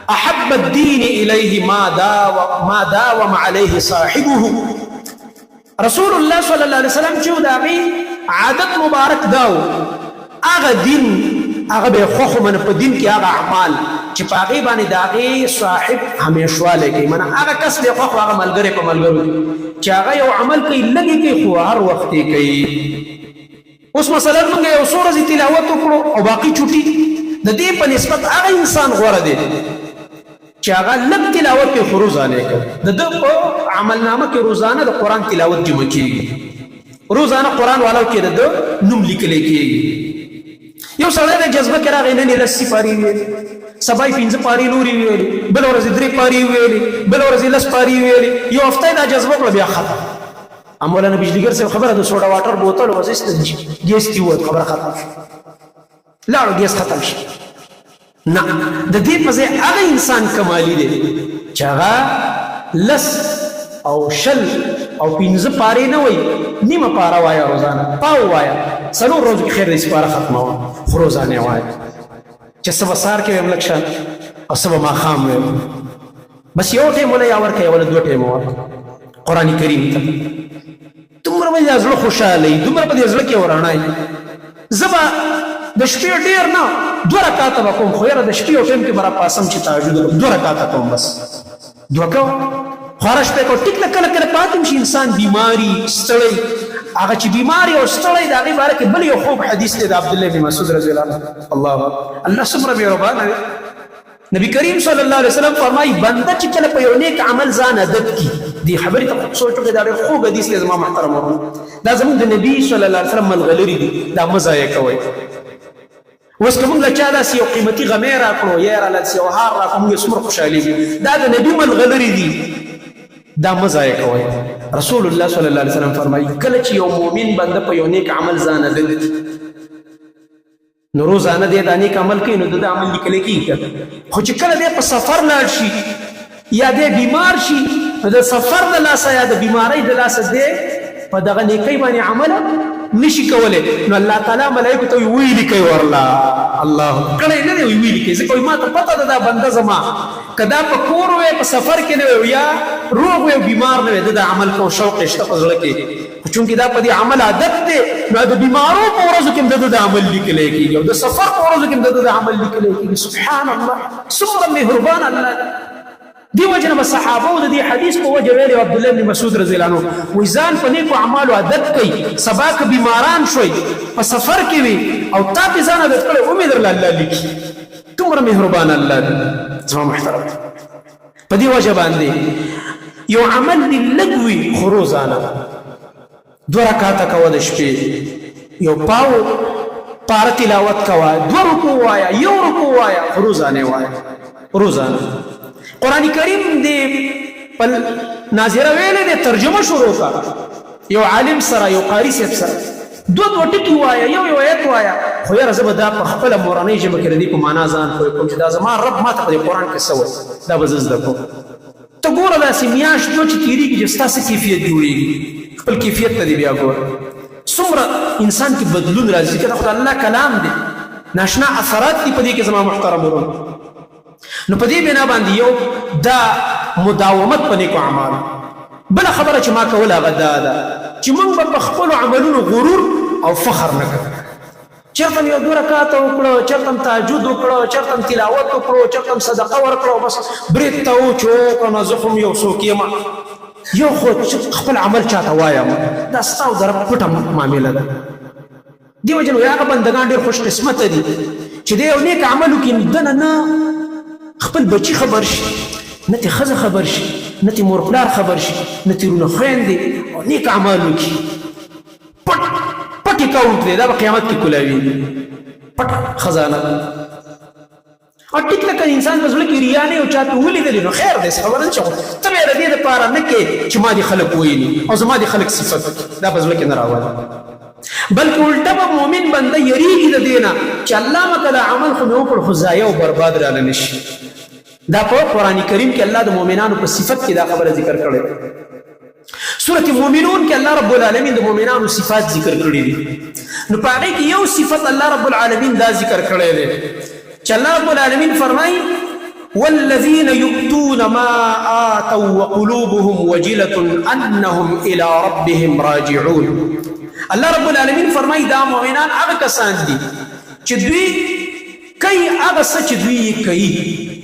أحب الدين إليه ما داوم عليه صاحبه رسول الله صلى الله عليه وسلم جو داغي عادت مبارك داو اغا دين هغه به خو من په دین کې هغه اعمال چې په هغې باندې د هغې صاحب همیشوالی کوي منه هغه کس دی خو هغه ملګری په ملګرو چې هغه یو عمل کوي لږې کوي خو هر وخت یې کوي اوس مثلا موږ یو څو ورځې تلاوت وکړو او باقي چوټي د دې په نسبت هغه انسان غوره دی چې هغه لږ تلاوت کوي خو روزانه یې کوي د ده په عملنامه کې روزانه د قرآن تلاوت جمع کېږي روزانه قرآن والاو کې د ده نوم لیکلی کېږي یو سړی د جذبه کې راغی نن یې لسې پارې ویلې سبا یې 5 پارې نورې ویلې بله ورځ یې 3 پارې ویلې بله ورځ یې 10 پارې ویلې یو هفته یې دا جذبه کړه بیا ختم مولانا بجلیګر صاحب خبره د سوډا واټر بوتل وزیست ګیس کې ووت خبره ختم شو لاړو ګیس ختم شو نه د دې په ځای هغه انسان کمالي دی چې هغه لس او شل او 15 پارې نه وایي نیمه پاره وایه روزانه پاو وایه څلور ورځو کې خیر دی سپاره ختموه خو روزانه وایه چې څه به سهار کې ویم لږ شان او څه به ماښام ویم بس یو ټیم وله یا ورکه وله 2 ټیمه ورکه قرآن کریم ته دومره به دې زړه خوشحاله وي دومره به دې زړه کې ورڼا وي زه به د شپې ډېر نه 2 رکعاته به کوم خو یاره د شپې یو ټیم کې به راپاسم چې تهجد 2 رکعاته کوم بس 2 کوم خورا شپې کو ټیک نه کله کله پاتې شي انسان بیماری ستړی هغه چې بیماری او ستړی د هغې باره کې بل یو خوب حدیث دی د عبدالله بن مسعود رضی الله الله څومره مهربانه دی نبی کریم صلی الله علیه وسلم فرمایي بنده چې کله په یو نیک عمل ځان عادت کړي دې خبرې ته سوچ وکړئ دا ډېر خوږ حدیث دی زما محترم ورونه دا زموږ د نبي صلی الله علیه وسلم ملغلري دي دا مه ضایع کوئ اوس که موږ له چا داسې یو قیمتي غمی راکړو یا یاره داسې یو هار راکړو موږ یې څومره خوشحالېږو دا د نبي ملغلري دي دا مه ضایع کوئ رسول الله صلی الله علیه وسلم فرمایي کله چې یو مؤمن بنده په یو نیک عمل ځان عادت کړي نو روزانه دی دا نیک عمل کوي نو د عمل لیکلی کېږي خو چې کله دی په سفر لاړ شي یا دی بیمار شي نو د سفر د لاسه یا د بیمارۍ د لاسه دی په دغه نیکۍ باندې عمل نشي کولی نو الله تعالی ملایکو ته وی لیکئ ورله الله کړی نه دی وی لیکئ ځکه ما ته پته ده دا بنده زما که دا په کور وی په سفر کې نه وی یا روغ وی او بیمار نه وی د عمل کو شوق شته په زړه کې خو چونکې دا په دې عمل عادت دی نو د بیمارو په ورځو کې هم د عمل لیکلی کېږي او د سفر په ورځو کې هم د عمل لیکلی کېږي سبحان الله څومره مهربان الله دی وجه نه صحابه او د دې حدیث په وجه ویلي عبدالله بن مسعود رضی الله عنه وایي ځان په نیکو اعمالو عادت کوي سبا که بیماران شوئ په سفر کې وي او تا پې ځان عادت کړی امید درله الله لیکي دومره مهربان الله دی زما محترم په دې وجه باندې یو عمل دې لږ وي خو روزانه 2 رکعاته کوه د شپې یو پاو پاره تلاوت کوه 2 رکوع وایه 1 رکوع وایه خو روزانه وایه روزانه قرآن کریم دی پل ناظره ویلې دی ترجمه شروع کا یو عالم سره یو قاری صاحب سره 2 ټکي وایه یو آیت وایه خو یاره زه به دا په خپله مورنۍ ژبه کې د دې په معنا ځان پوه کوم چې دا زما رب ما ته په دې قرآن کې څه وایي دا به زه زده کوم ته ګوره داسې میاشت جو چې تېرېږي چې ستا څه کیفیت جوړېږي خپل کیفیت ته دې بیا ګوره څومره انسان کې بدلون راځي که دا خو د الله کلام دی ناشنا اثرات دي په دې کې زما محترم ورونه نو په دې بنا باندې یو دا مداومت په نیکو اعمالو بله خبره چې ما کوله هغه دا ده چې موږ به په خپلو عملونو غرور او فخر نه کوو چېرته م یو 2 رکعاته وکړه چېرته م تهجد وکړه چېرته م تلاوت وکړو چېرته م صدقه ورکړه بس برید ته و چې وکړه زه خو م یو څوک یم یو خو خپل عمل چاته وایم دا ستا او د رب پټه معامله ده دې وجې نو هغه بندګان ډېر خوش قسمته دي چې دی یو نیک عمل وکړي دنه نه خپل بچی خبر شي نه تی ښځه خبر شي نه تی مور پلار خبر شي نه تی رونه خویندې او نیک اعمال وکړي پټ اکاونټ دی دا به قیامت کې کولاوي پټ خزانه او ټیک لکه انسان په زړه کې ریا نه او چاته ولیدلې نو خیر دی خبره نه چې ته بیا د دې دپاره نه کې چې ما دې خلک ویلي او زما دې خلک صفت دا په زړه کې نه راولي بلکې الټه به مؤمن بنده یریږي د دې نه چې الله مته دا عمل خو مې وکړ خو ضایع او برباد راله نه شي دا په قرآن کریم کې الله د مؤمنانو په صفت کې دا خبره ذکر کړې سورة مؤمنون کې الله رب العالمین د مؤمنانو صفات ذکر کړي دي نو په هغې کې یو صفت الله رب العالمین دا ذکر کړی دی چې الله رب العالمین فرمایي والذين يؤتون ما آتوا وقلوبهم وجلة أنهم إلى ربهم راجعون الله رب العالمین فرمایي دا مؤمنان هغه کسان دي چې دوی کوي هغه څه چې دوی کوي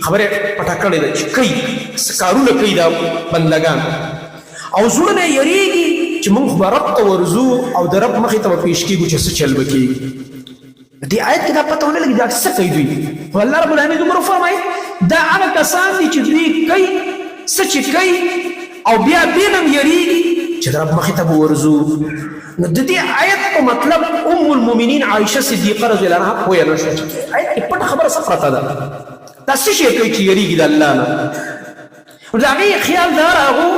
خبره پټه کړې ده چې کوي څه کارونه کوي دا بندګان او زړونه یریږي چې موږ به رب ته ورځو او د رب مخې ته به پیش کېږو چې څه چل به کېږي دې آیت کې دا پته ونه لګي دا څه کوي دوی خو الله رب العالمین دومره وفرمایي دا هغه کسان دي چې دوی کوي څه چې کوي او بیا دې نه هم یریږي چې د رب مخې ته به ورځو نو د دې آیت په مطلب ام المؤمنین عایشه صدیقه رضی الله عنها پوهه نه شوه چې آیت کې پټه خبره څه پرته ده دا څه شی کوي چې یریږي د الله نه نو د هغې خیال دا راغو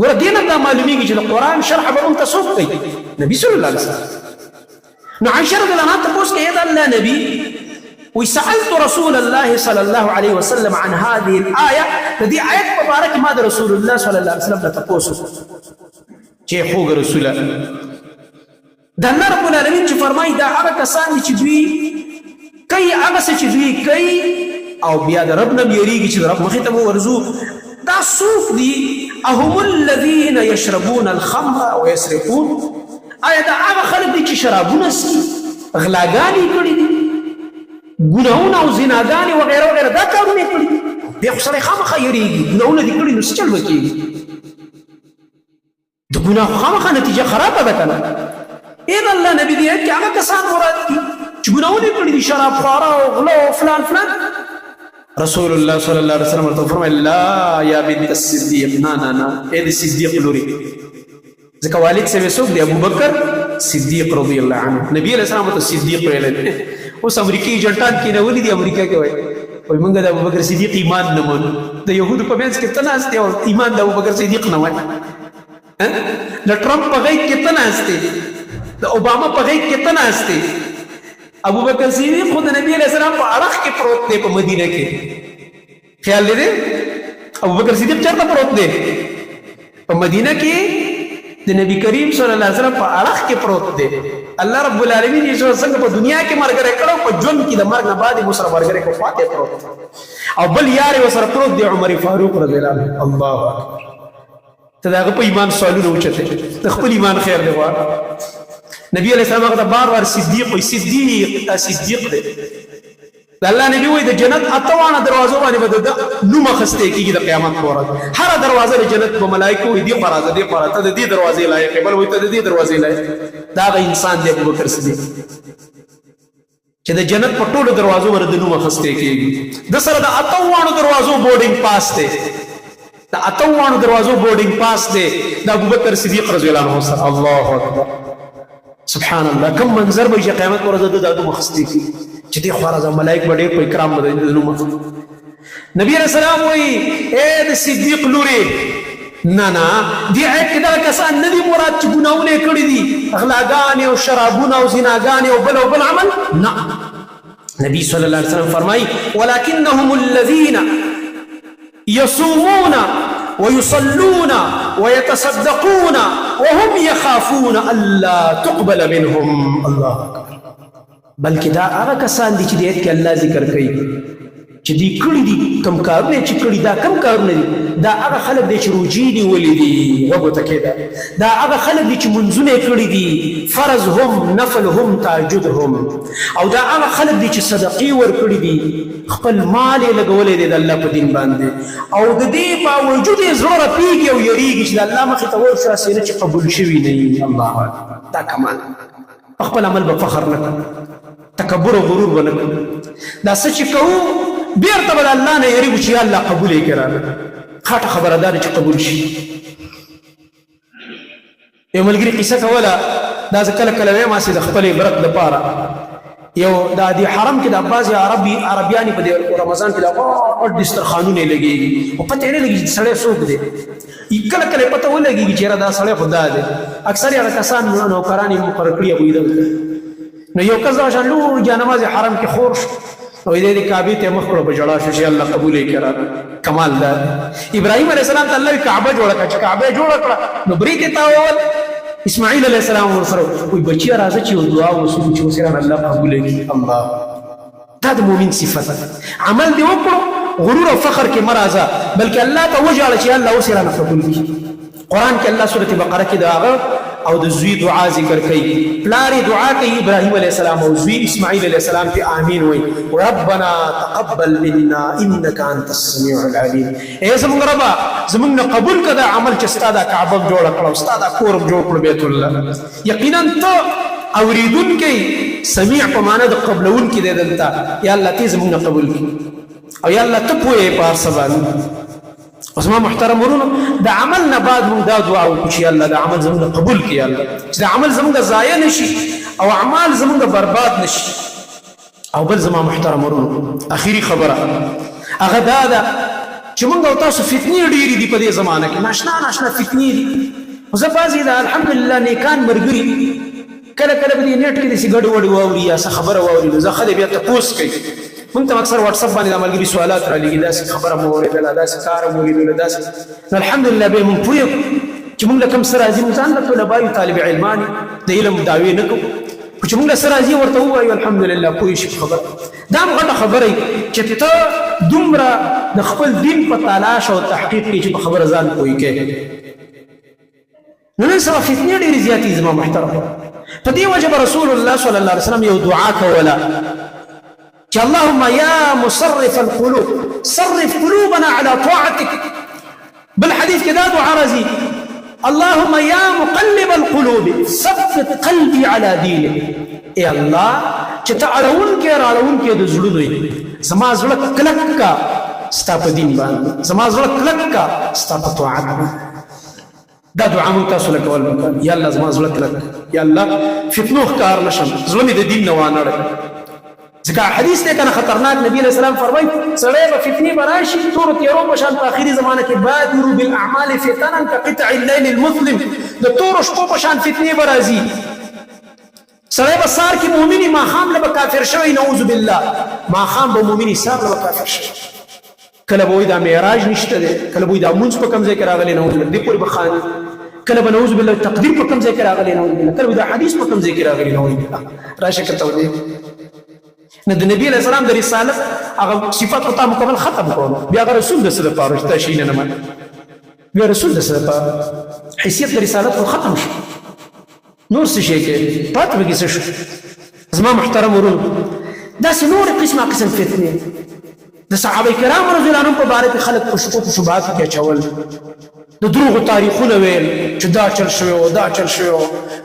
ګوره دې نه دا معلومیږي چې د قرآن شرح به موږ ته څوک کوي نبي صلی الله علیه وسلم نو عائشه رضی الله عنها تپوس کوي د الله نبي وسألت رسول الله صلى الله عليه وسلم عن هذه الآية الذي آية مبارك ما رسول الله صلى الله عليه وسلم تپوس چې خوږ رسوله د الله رب العالمین چې فرمایي دا هغه کسان دي چې دوی کوي هغه څه چې دوی کوي او بیا د رب نه یریږي چې د رب مخې ته به ورځو دا څوک دي اهم الذین یشربون الخمر ویسرقون آیا دا هغه خلک دي چې شرابونه څښي غلاګانې کړي دي ګناهونه او زناګانې وغیره وغیره دا کارونه یې کړي بیا خو سړی خامخا یریږي ګناهونه دي کړي نو څه چل به کېږي د ګناه خامخا نتیجه خرابه ده که نه ای د الله نبي دی کې هغه کسان مراد دي چې ګناهونه یې کړي دي شراب خواره او غلا او فلان فلان رسول الله صلی الله علیه وسلم ورته وفرمایل لا یا بنت الصدیق نه ای د صدیق لورې ځکه والد صاحب څوک دی ابوبکر صدیق رضی الله عنه نبی علیه السلام ته صدیق ویلی اوس امریکایي ایجنټان کېنولي دي امریکا کې وایي موږ د ابوبکر صدیق ایمان نه منو د یهودو په منځ کې ته ناست یې او ایمان د ابوبکر صدیق نه وایي د ټرمپ په غیږ کې ته ناست یې د اوباما په غیږ کې ته ناست یې ابوبکر صدیق خو د نبي علیه السلام په اړخ کې پروت دی په مدینه کې خیال لري ابوبکر صدیق چېرته پروت دی په مدینه کې د نبی کریم صلی الله علیه وسلم په اړخ کې پروت دی الله رب العالمین یې څنګه په دنیا کې ملګری کړو په ژوند کې د مرګ نه بعد یې ورسره ملګری کړو پاتې پروت او بل یار یې ورسره پروت دی عمر فاروق رضی الله عنه الله اکبر ته د هغه په ایمان سوالونه اوچتې د خپل ایمان خیر دی غواړه نبی علیه السلام هغه ته بار بار صدیق وایي صدیق دا صدیق دی د الله نبی وایي د جنت اته واړه دروازو باندې به د نوم اخیستی کېږي د قیامت په ورځ هره دروازه د جنت به ملایکو وایي دې خوا راځه دې خوا ته د دې دروازې لایق یې بل وایي ته د دې دروازې لایق دا هغه انسان دی ابوبکر صدیق چې د جنت په ټولو دروازو باندې د نوم اخیستی کېږي د سره د اته واړو دروازو بورډینګ پاس دی د اته واړو دروازو بورډینګ پاس دی د ابوبکر صدیق رضی الله عنه سره الله اکبر سبحان الله کوم منظر به چې قیامت پر ورځ د نوم اخیستی کېږي چې دې خوا راځه ملایک به ډېر په اکرام به د نوم نبی علیه السلام وایي ای د صدیق لورې نه دې آیت کې دغه کسان نه دي مراد چې ګناهونه یې کړي دي غلاګانې او شرابونه او زناګانې او بل عمل نه نبی صلی الله علیه وسلم فرمایي ولکنهم الذین يصومون ويصلون ويتصدقون وهم يخافون ألا تقبل منهم الله أكبر بلکې دا هغه کسان دي چې د آیت کې الله ذکر کوي چې دوی کړي دي کوم کارونه چې کړي دا کوم کارونه دي دا هغه خلک دي چې روجې نیولې دي غوږو ته کېده دا هغه خلک دي چې منځونه یې کړي دي فرض هم نفل هم تهجد هم او دا هغه خلک دي چې صدقې ورکړي دي خپل مال یې لګولی دی د الله په دین باندې او د دې باوجود یې زړه رپېږي او یریږي چې د الله مخې ته ورشي هسې نه چې قبول شوي نه وي الله اکبر دا کمال خپل عمل به فخر نه کړو تکبر او غرور به نه کړو دا څه چې کوو بیرته به د الله نه یریږو چې یا الله قبول یې کړه خاطه خبره دا ده چې قبول شي یو ملګري قصه کوله دا زه کله کله وایم هسې د خپل عبرت دپاره یو دا د حرم کې د بعضې عربیانې په رمضان کې د غټ دسترخوانونه یې لګېږي خو پته یې نه لګېږي چې سړی څوک دی کله کله یې پته ولګېږي چې یاره دا سړی خو دا دی اکثر یې هغه کسان نوکران یې مقرر کړي هغوی دلته نو یو کس دغه شان لوی جانماز حرم کې خور شو او دې کعبې ته مخ کړو په ژړا شو چې الله قبول یې کړه کمال دا ابراهیم علیه السلام ته الله کعبه جوړه کړه چې کعبه جوړه کړه نو برید یې تاول اسماعیل علیه السلام ورسره وایي بچیه راځه چې یو دعا وسو چې اوس یې الله قبول کړي الله دا د مؤمن صفت عمل دې وکړو غرور او فخر کې مه راځه بلکې الله ته وژاړه چې الله اوس یې رانه قبول کړي قرآن کې الله سورة بقره کې د هغه او د زوی دعا ذکر کوي پلار دعا کوي ابراهیم علیه السلام او زوی اسماعیل علیه السلام ته آمین وای ربنا تقبل منا انك انت السميع العليم اے زمونږ ربا زمونږ قبول کړه عمل چې ستاده کعبه جوړ کړو ستاده کور جوړ کړو بیت الله یقینا ته اوریدونکي سميع په معنا د قبلونکي دی دلته یا الله ته زمونږ قبول کړي او یا الله ته پوهې په هر څه باندې اوس ما محترم ورونو د عمل نه بعد موږ دا دعا وکړو چې الله د عمل زموږ قبول کړي الله چې د عمل زموږ ضایع نشي او اعمال زموږ برباد نشي او بل زما محترم ورونو اخیری خبره هغه دا ده چې موږ او تاسو فتنې ډېرې دي په دې زمانه کې ناشنا فتنې دي زه بعضې دا الحمدلله نیکان ملګري کله کله به دې نیټ کې داسې ګډوډ واوري یا څه خبره واوري نو زه ښه دی بیا تپوس کوي مونږ ته اکثر واتساپ باندې د ملګري سوالات رالېږي داسې خبره مو اورېدله داسې کار مو ولیدله داسې نو الحمدلله بیا مونږ پوه یو چې مونږ له کوم څه راځي مونږ ځان له طلبا یو طالب علمان د علم دعوې نه کوو خو چې مونږ له څه راځي ورته ووایو الحمدلله پوه شي په خبره دا هم غټه خبره وي چې ته دومره د خپل دین په تلاش او تحقیق کې چې په خبره ځان پوه کوې نو نن سبا فتنې ډېرې زیاتې زما محترم په دې وجه به رسول الله صلی الله علیه وسلم یو دعا کوله چې اللهم یا مصرف القلوب صرف قلوبنا على طاعتك بالحديث کې دا دعا راځي اللهم یا مقلب القلوب ثبت قلبي على دينك اے الله چې ته اړونکې راړونکې د زړونو یې زما زړه کلک کا ستا په دین باندې زما زړه کلک کا ستا په طاعت باندې دا دعا مونږ تاسو له کول وکړه یا الله زما زړه کلک یا الله فتنو ښکار نشم زړه مې د دین نه وانړی ځکه حدیث دی کنه خطرناک نبی علیہ السلام فرمایي سړی به فتنې به راشي تورو تیرو په شان په آخري زمانه کې بادروا بالاعمال فتنا كقطع الليل المظلم د تورو شپو په شان فتنې به راځي سړی به سار کې مؤمني ماښام له به کافر شوی نعوذ بالله ماښام به مؤمني سار له به کافر شوی کله به وایي دا معراج نشته دی کله به وایي دا مونځ په کوم ځای کې راغلی نعوذ بالله دې پورې به خاندي کله به نعوذ بالله تقدیر په کوم ځای کې راغلی نعوذ بالله کله به دا حدیث په کوم ځای کې راغلی نعوذ بالله راشه کته ودی نو د نبی علیہ السلام د رسالت هغه صفات په مکمل ختم کړو بیا هغه رسول د سره پاره شته شي نه من بیا رسول د سره پاره حیثیت د رسالت ختم شو نور څه شي کې پات به کیسه شو زما محترم ورونو دا نور قسمه قسم فتنه د صحابه کرام رضی الله عنهم په باره کې خلک په شکوک شبهات کې چول د دروغ تاریخونه ویل چې دا چل شوی او دا چل شوی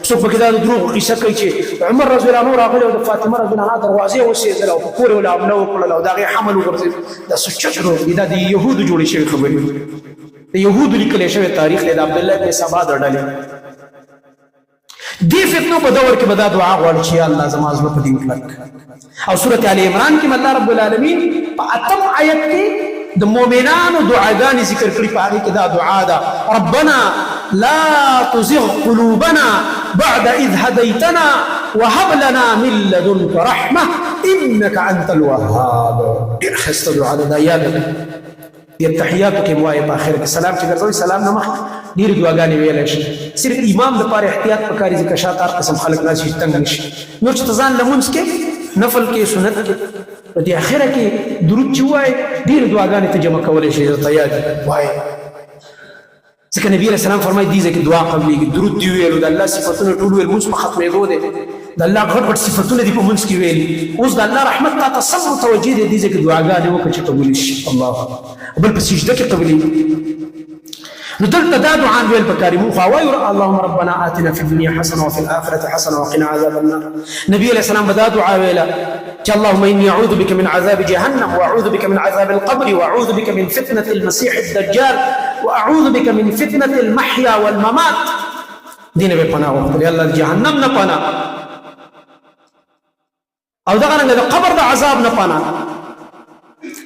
څوک پکې دا د دروغ قصه کوي چې عمر رضی الله عنه راغلی او د فاطمه رضی الله عنها دروازې وسېدل او په کور یې حمله وکړله او د هغې حمل وغورځېد دا څه چټ دروغ دي دا د یهودو جوړې شوې خبرې د یهودو لیکلی شوی تاریخ دی د عبدالله بن سبا د ډلې دې فتنو په دور کې به دا دعا غواړي چې یا الله زما زړه په دین کلک او سورت آل عمران کې الله رب العالمین په 8 آیت کې د مؤمنانو دعاګانې ذکر کړي په هغې کې دا دعا ده ربنا لا تزغ قلوبنا بعد إذ هديتنا وهب لنا من لدنك رحمة إنك أنت الوهاب ډېر ښایسته دعا ده دا یاد ده دې تحیاتو کې مو وایي په آخر کې سلام چې ګرځوئ سلام نه مخکې ډېرې دعاګانې ویلی شي صرف امام دپاره احتیاط پکار دي ځکه شاته هر قسم خلک راشي چې تنګ نه شي نور چې ته ځان لمونځ کې نفل کې سنت کې په دې اخره کې درود چې ووایې ډېرې دعاګانې ته جمع کولی شي درته یاد وایې ځکه نبي علیه السلام فرمایي دې ځای کې دعا قبلېږي درود دې وویلو د الله صفتونه ټول ویل مونځ په ختمېدو دی د الله غټ غټ صفتونه دي په مونځ کې ویلي اوس د الله رحمت تا ته سم متوجه دی دې ځای کې دعاګانې وکړه چې قبولې شي الله بل په سجده کې قبلېږي نو دلته دا دعا ویل پکاري مونږ خو وایو اللهم ربنا آتنا في الدنيا حسنه وفي الآخرة حسنه وقنا عذاب النار نبي عليه السلام به دا دعا ویله چې اللهم إني أعوذ بك من عذاب جهنم وأعوذ بك من عذاب القبر وأعوذ بك من فتنة المسيح الدجال وأعوذ بك من فتنة المحيا والممات دین به پناه وغوښتل الله جهنم نه پناه او دغه رنګه د قبر د عذاب نه پناه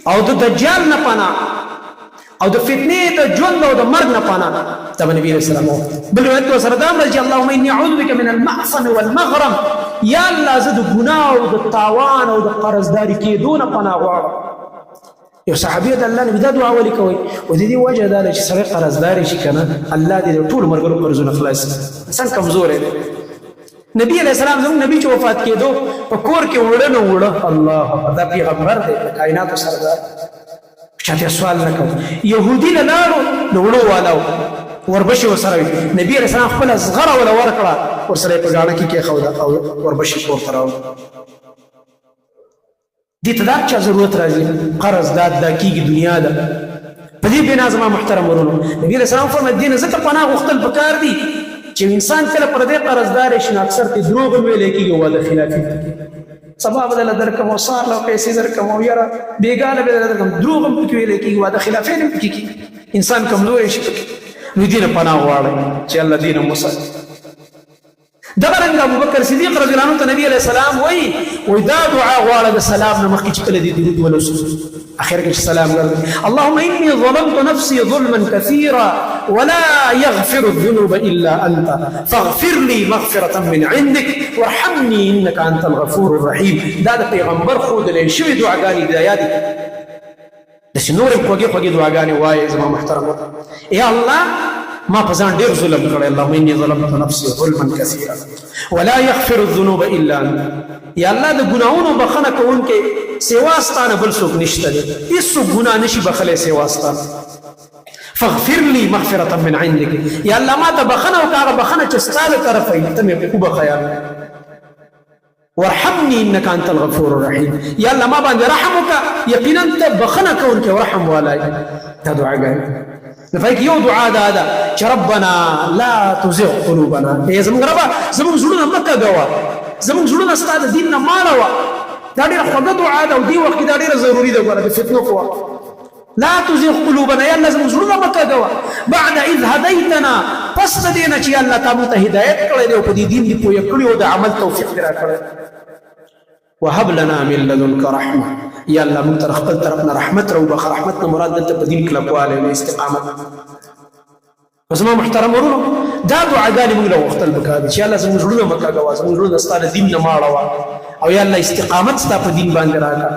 او د دجال نه پناه او د فتنې د ژوند او د مرګ نه پناه دا نبی رسول الله بل روایت سره دا راځي اللهم اني اعوذ بك من المعصم والمغرم یا الله زه د ګناه او د تاوان او د قرضداري کېدو نه پناه غواړم یو صحابي د الله نبی دا دعا ولي کوي او د دې وجه دا چې سړی قرضداري شي کنه الله دې ټول مرګرو قرضونه خلاص انسان کمزور دی نبی علیہ السلام زموږ نبی چې وفات کېدو په کور کې وړه نه وړه الله دا پیغمبر دی د کائناتو سردار چاته سوال نه کوي يهودي نه لاړو نو وړو والاو وربشي ورسره نبی علیہ السلام خپل صغره ولا ورکړه ورسره په غاړه کې کېښوده او وربشي پورته راوړه. دې ته دا چا ضرورت راځي؟ قرض دا کېږي، دنیا ده. په دې بنا زما محترم ورونو نبی علیہ السلام فرمایي دې نه ځکه پناه غوښتل پکار دي چې انسان کله پر دې قرضدار شي نو اکثر ته دروغ ویل کېږي او د خلافي سبا بدل درکم او صار له پیسې درکم او یاره بیګاله بدل درکم دروغ هم پکې ویل کېږي او د خلافي هم پکې کېږي. انسان کمزور شي نو دې نه پناه غواړي چې الله دې نه وساتي. دغه رنګ ابوبکر صدیق رضی الله عنه ته نبی علیہ السلام وایي دا دعا غواړه د سلام نه مخکې چې کله دې درود ولوسو اخر کې سلام ګرځي اللهم اني ظلمت نفسي ظلما كثيرا ولا يغفر الذنوب الا انت فاغفر لي مغفرة من عندك وارحمني انك انت الغفور الرحيم. دا د پیغمبر ښودلی شوي دعاګانې د یاد داسې نورې خوږې خوږې دعاګانې وایي زما محترم یا الله ما په ځان ډېر ظلم کړی اللهم اني ظلمت نفسي ظلما كثيرا ولا يغفر الذنوب الا انت یا الله د ګناهونو بخښنه کوونکی سوا ستانه بل څوک نشته دی هېڅوک ګناه نشي بخلی سوا ستانه فاغفر لي مغفرة من عندك یا الله ما ته بخښنه وکړه هغه بخښنه چې ستا له طرفه وي ته مې وبخه یا وارحمني انك انت الغفور الرحيم یا الله ما باندې رحم وکړه یقینا ته بخښنه کوونکی او رحم والی دا دعاګانې نفایك یو دعا دا ده چې ربنا لا تزغ قلوبنا ای زموږ ربه زموږ زړونه مه کږوه زموږ زړونه ستا د دین نه ماړوه دا ډېره خوږه دعا ده او دې وخت کې دا ډېره ضروري ده ګوره د فتنو په وخت لا تزغ قلوبنا یا الله زموږ زړونه مه کږوه بعد اذ هدیتنا پس د دې نه چې الله تا موږ ته هدایت کړی دی او په دې دین دې پوه کړي او د عمل توفیق دې راکړی وهب لنا من لدنك رحمه یا الله موږ ته خپل طرفنا رحمت راوبخه رحمت نه مراد دلته په دین کلکوالی او استقامت. زما محترم ورونو دا دعاګانې موږ له غوښتل پکار دي چې الله زموږ زړونه مه کږوه زموږ زړونه ستا د دین نه ماړوه او یا الله استقامت ستا په دین باندې راکړه.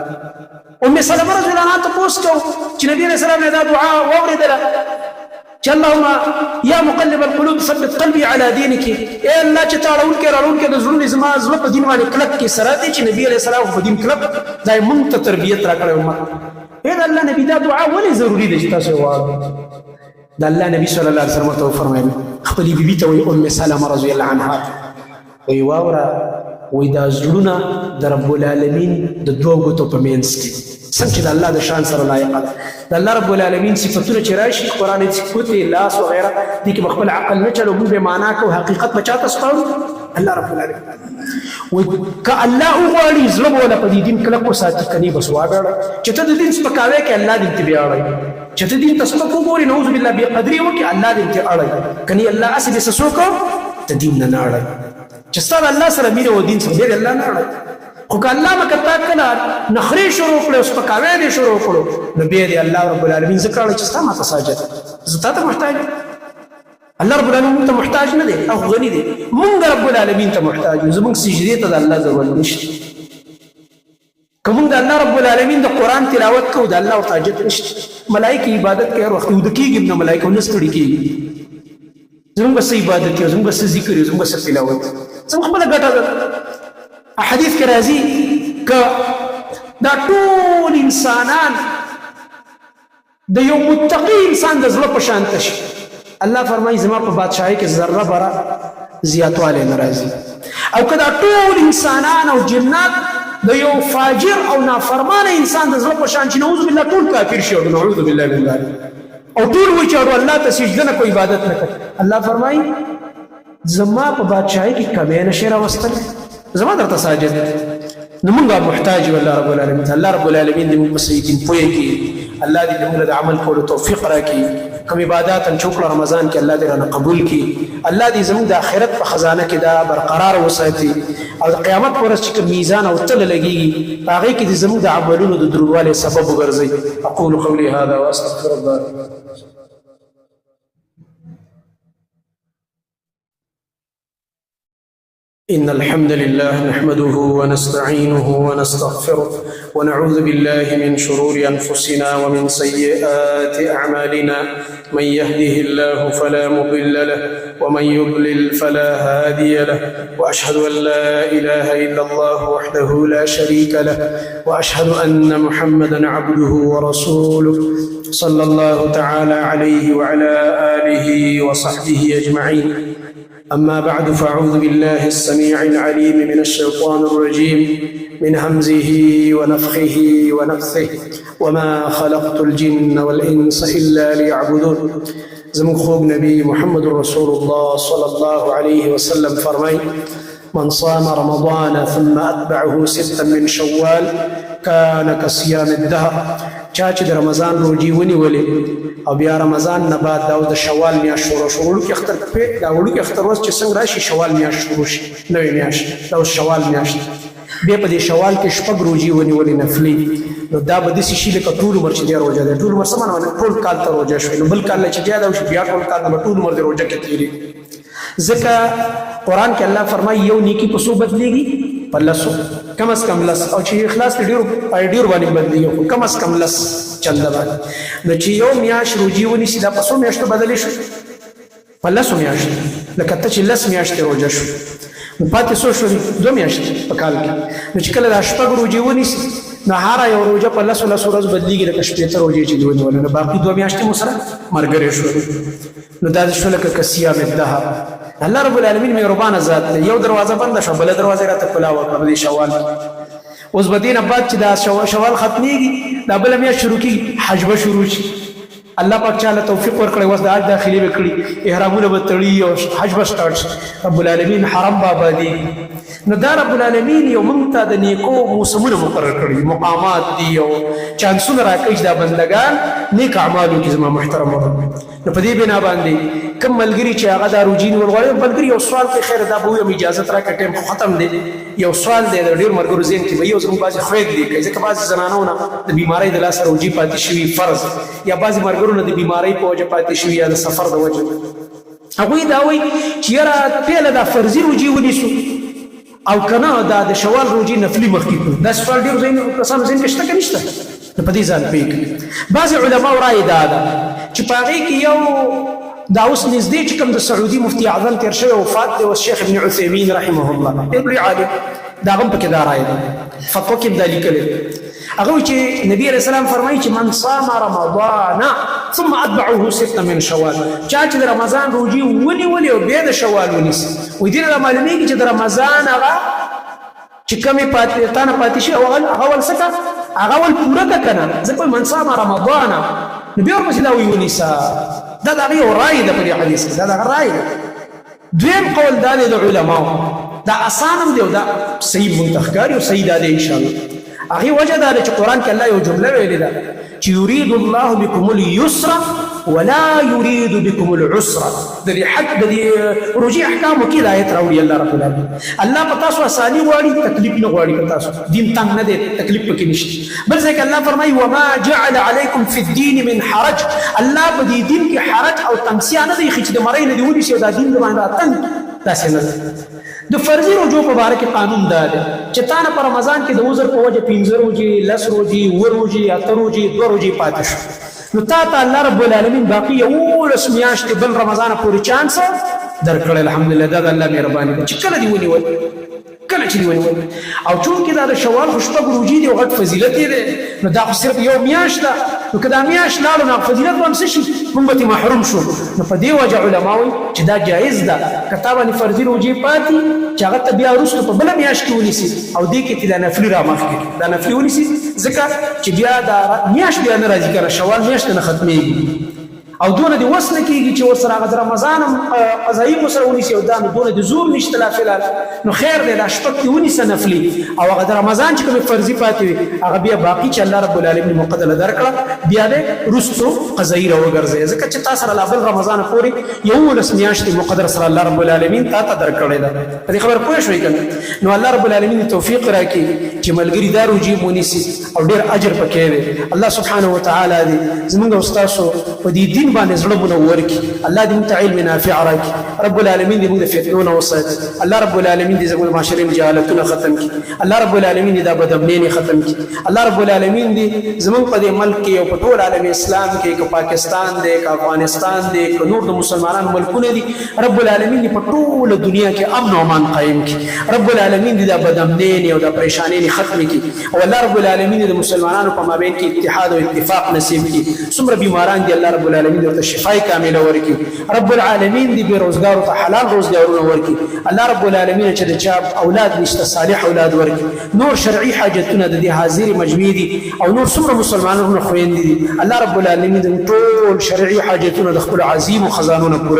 ام سلمه رضی الله عنها تپوس کوو چې نبي علیه السلام نه دا دعا واورېدله چې اللهم یا مقلب القلوب ثبت قلبي على دينك اے الله چې تا اړونکی راړونکی د زړونو زما زړه په دین باندې کلک کې سره دی چې نبي علیه السلام په دین کلک دا یې موږ ته تربیت راکړی امت اے د الله نبي دا دعا ولې ضروري ده چې تاسو یې واورئ. د الله نبي صلی الله علیه وسلم ورته وفرمیل خپلې بیبي ته وایي ام سلمه رضی الله عنها وایي واوره وایي دا زړونه د رب العالمین د دوو ګوتو په منځ کې څنګه چې د الله د شان سره لایق ده د الله رب العالمین صفتونه چې راشي قرآن صفت لاس وغیره دې کې خپل عقل نه چلو موږ به معنا کوو حقیقت به چاته سپارو الله رب العالمین وایي که الله وغواړي زړه به وله په دې دین کلک وساتي که نه بس واډړه چې ته د دین سپکاوی کې الله دې ته بیاړی چې ته دین ته سپک وګورې نعوذ بالله بېقدري وکړې الله دې ته اړی که نه الله هسې دې څه څوک ته دین نه نه اړی چې ستا د الله سره مینه و دین سره بیا د الله نه اړی خو که الله به که تا کله نخرې شروع کړې او سپکاوی دې شروع کړو نو بیا دې الله رب العالمین ځکه اړی چې ستا ماته ساجد زه تا ته محتاج الله رب العالمین موږ ته محتاج نه دی او غني دی موږ رب العالمین ته محتاج یو زموږ سجدې ته د الله ضرورت نشته که موږ د الله رب العالمین د قرآن تلاوت کوو د الله ورته حاجت نشته ملایکې عبادت کوي هر وخت وده کېږي هم نه ملایکو نه ستړي کېږي زموږ به څه عبادت کوي زموږ به څه ذکر وي زموږ به څه تلاوت زموږ خپله ګټه ده حدیث کې راځي که دا ټول انسانان د یو متقي انسان د زړه په شان شي الله فرمایي زما په بادشاهۍ کې ذره بره زیاتوالی نه راځي او که دا ټول انسانان او جنات د یو فاجر او نافرمانه انسان د زړه په شان چې نعوذ بالله ټول کافر شي او نعوذ بالله من ذلک او ټول وایي چې الله ته سجده نه کوي عبادت نه کوي الله فرمایي زما په بادشاهۍ کې کمی نشي راوستلی زما درته ساجد نو موږ محتاج یو الله رب العالمین ته الله رب العالمین دې موږ په صحیح دین پوه کړي الله دې موږ د عمل کولو توفیق راکړي کوم عبادات ان چوکړه رمضان کې الله دې رانه قبول کړي الله دې زموږ د آخرت په خزانه کې دا برقرار وساتي او د قیامت پر ورځ چې کوم میزان او تله لګېږي په هغې کې دې زموږ د عملونو د دروندوالي سبب وګرځي اقول قولي هذا واستغفر الله. إن الحمد لله نحمده ونستعينه ونستغفره ونعوذ بالله من شرور أنفسنا ومن سيئات أعمالنا من يهده الله فلا مضل له ومن يضلل فلا هادي له وأشهد أن لا إله إلا الله وحده لا شريك له وأشهد أن محمدا عبده ورسوله صلى الله تعالى عليه وعلى آله وصحبه أجمعين. أما بعد، فأعوذ بالله السميع العليم من الشيطان الرجيم من همزه ونفخه ونفثه وما خلقت الجن والإنس إلا ليعبدون. زمون خوب نبي محمد رسول الله صلى الله عليه وسلم فرمي: من صام رمضان ثم أتبعه 6 من شوال كان كصيام الدهر. چا چې د رمضان روزي ونیولې او بیا رمضان نه بعد دا د شوال میاشت شروع کې اختر په دا وړو کې اختر ورځ چې څنګه راشي شوال میاشت شروع شي، نوې میاشت دا شوال میاشت. بیا په دې شوال کې شپږ روزي ونیولې نفلي، نو دا به داسې شي لکه ټول عمر چې دی روژه ده. ټول عمر څه معنی؟ ټول کال ته روژه شوی، نو بل کال چې بیا دا وشي بیا ټول کال به ټول عمر د روژه کې تېري. ځکه قرآن کې الله فرمایي یو نیکي په څو بدلېږي؟ په لسو، کم از کم لس. او چې اخلاص ډېر باندې بدلېږي، کم از کم لس چنده باندې. نو چې یو میاشت روزي ونیسي دا په څو میاشتو بدلې شو؟ په لسو میاشتو. لکه ته چې لس میاشتې روژه شو، نو پاتې څو شوې؟ 2 میاشتې په کال کې. نو چې کله دا شپږ روزي ونیسي نو هره یو روژه په لسو ورځ بدلېږي، لکه شپېته روژې چې دې ونیولې، نو باقي 2 میاشتې مو سره ملګرې شوې. نو دا شو لکه کصيام الدهر. الله رب العالمین مهربان ذات دی. یو دروازه بنده شو، بل دروازه راته کلا وکړه د شوال. اوس بدینه بعد چې دا شوال ختميږي دا بل میاشت شروع کیږي، حج به شروع شي. الله پاک چاله توفیق ورکړي وس د حج داخلي وکړي، احرامونه به تړي او حج به سٹارټ شي. رب العالمین حرم بابا دی. نو دا رب العالمین یو موږ ته د نیکو موسمونه مقرر کړي، مقامات دي او چانسونه راکړي دا بندگان نیک اعمالو کې. زما محترم رب، نو په دې بنا باندې کم ملګری چې هغه دا روجین ورغړي ملګری یو سوال کې خیر دا به یم اجازه راکړه، ټیم ختم دی. یو سوال دی د ډیر مرګرو زین کې یو زموږ بعض خوید دی، ځکه بعض زنانونه د بیماری د لاس روجي پاتې شوي فرض، یا بعض مرګرو د بیماری په وجه پاتې شوي یا د سفر د وجه. هغوی دا وایي چې یاره پیله دا فرضي روجي ونیسو او کنه دا د شوال روجي نفلي مخکې کړو. دا سوال ډېر ځینې کسانو ذهن کې شته که نشته؟ نو په دې ځان پوه کړي. بعضې علماو رایې دا ده چې په هغې کې یو دا اوس نږدې چې کوم د سعودي مفتي اعظم تېر شوی وفات دی، اوس شیخ ابن عثیمین رحمه الله ډېر لوی عالم، دا هم پکې دا رایې ده، فتوا کې هم دا لیکلی. هغه وایي چې نبي علیه السلام فرمایي چې من صام رمضان ثم اتبعه 6 من شوال. چا چې د رمضان روجي ونیولې او بیا د شوال ونیسي، وایي دې نه معلومېږي چې د رمضان هغه چې کمې تا نه پاتې شي هغه ول څه که هغه ول پوره که که نه. ځکه من صام رمضان نو بیا ورپسې دا وایي ونیسه. دا د هغې یو رایې ده په دې حدیث کې، دا د هغه رایې ده. دویم قول دا دی د علماو، دا اسان هم دی او دا صحیح مونږ ته ښکاري او صحیح دا دی انشاءالله. هغې وجه دا ده چې قرآن کې الله یو جمله ویلې ده چې یرید الله بکم اليسر ولا يريد بكم العسر. د دې حق د دې روجي احکامو کې دا آیت راوړي الله رب العالمین. الله په تاسو اساني غواړي، تکلیف نه غواړي. په تاسو دین تنګ نه دی، تکلیف پکې نشته. بل ځکه الله فرمایي وما جعل عليكم في الدين من حرج. الله په دې دین کې حرج او تنګسیا نه دی، چې د مرۍ نه دی ونیسي او دا دین باندې راتنګ داسې نه دی. د فرضي روجو په باره کې قانون دا دی چې تا نه په رمضان کې د عذر په وجه 15 روجي، 10 روجي، 7 روجي، 8 روجي، 2 روجي پاتې شو، نو تا ته الله رب العالمین باقي 11 میاشتې بل رمضان پورې چانس درکړی. الحمدلله دا د الله مهرباني ده چې کله دې ونیول، کله چې دې ونیول. او چونکې دا د شوال خو شپږ روجي دي او غټ فضیلت یې دی، نو دا خو صرف یو میاشت ده. نو که دا میاشت لاړو نو فضیلت به هم څه شي؟ موږ به ترې محروم شو. نو په دې وجه علما وایي چې دا جایز ده که تا باندې فرضي روجې پاتې چې هغه ته بیا وروسته په بله میاشت کې ونیسي او دې کې دا نفلي را مخکې دا نفلي ونیسي، ځکه چې بیا دا میاشت بیا نه راځي که نه، شوال میاشت نه ختمېږي او دونه دې وس نه کېږي چې ورسره هغه د رمضان هم قضایي ورسره ونیسي او دا نو دونه د زور نشته لا فلحال. نو خیر دی دا شپږ دې ونیسه نفلي او هغه د رمضان چې کومې فرضي پاتې وي هغه بیا باقي چې الله رب العالمین مقدله درکړه بیا دې وروستو قضایي راوګرځوي، ځکه چې تا سره لا بل رمضان پورې 11 میاشتې مقدر سره الله رب العالمین تا ته درکړې ده. په دې خبره پوه شوئ که نه؟ نو الله رب العالمین توفیق راکړي چې ملګري دا روجي ونیسي او ډېر اجر پکې دی. الله سبحانه وتعالی دې زموږ او ستاسو په دې دین دین باندې زړه منور کړي. الله دې موږ ته علم نافع راکړي. رب العالمین دې موږ د فتنو نه وساتي. الله رب العالمین دې زموږ معاشرې جهالتونه ختم کړي. الله رب العالمین دې دا بدامنۍ ختم کړي. الله رب العالمین دې زموږ په دې ملک کې او په ټول عالم اسلام کې که پاکستان دی که افغانستان دی که نور د مسلمانانو ملکونه دي رب العالمین دې په ټوله دنیا کې امن او امان قایم کړي. رب العالمین دې دا بدامنۍ او دا پریشانۍ ختم کړي او الله رب العالمین دې د مسلمانانو په مابین کې اتحاد او اتفاق نصیب کړي. څومره بیماران دي الله رب العالمین ورته شفای کامله ورکړي. رب العالمین دې بېروزګارو ته حلال روزګارونه ورکړي. الله رب العالمین چې د چا اولاد نشته صالح اولاد ورکړي. نور شرعي حاجتونه د دې حاضر مجمع دي او نور څومره مسلمانانو خويندې دي الله رب العالمین دې ټول شرعي حاجتونه د خپل عظیم خزانو نه پوره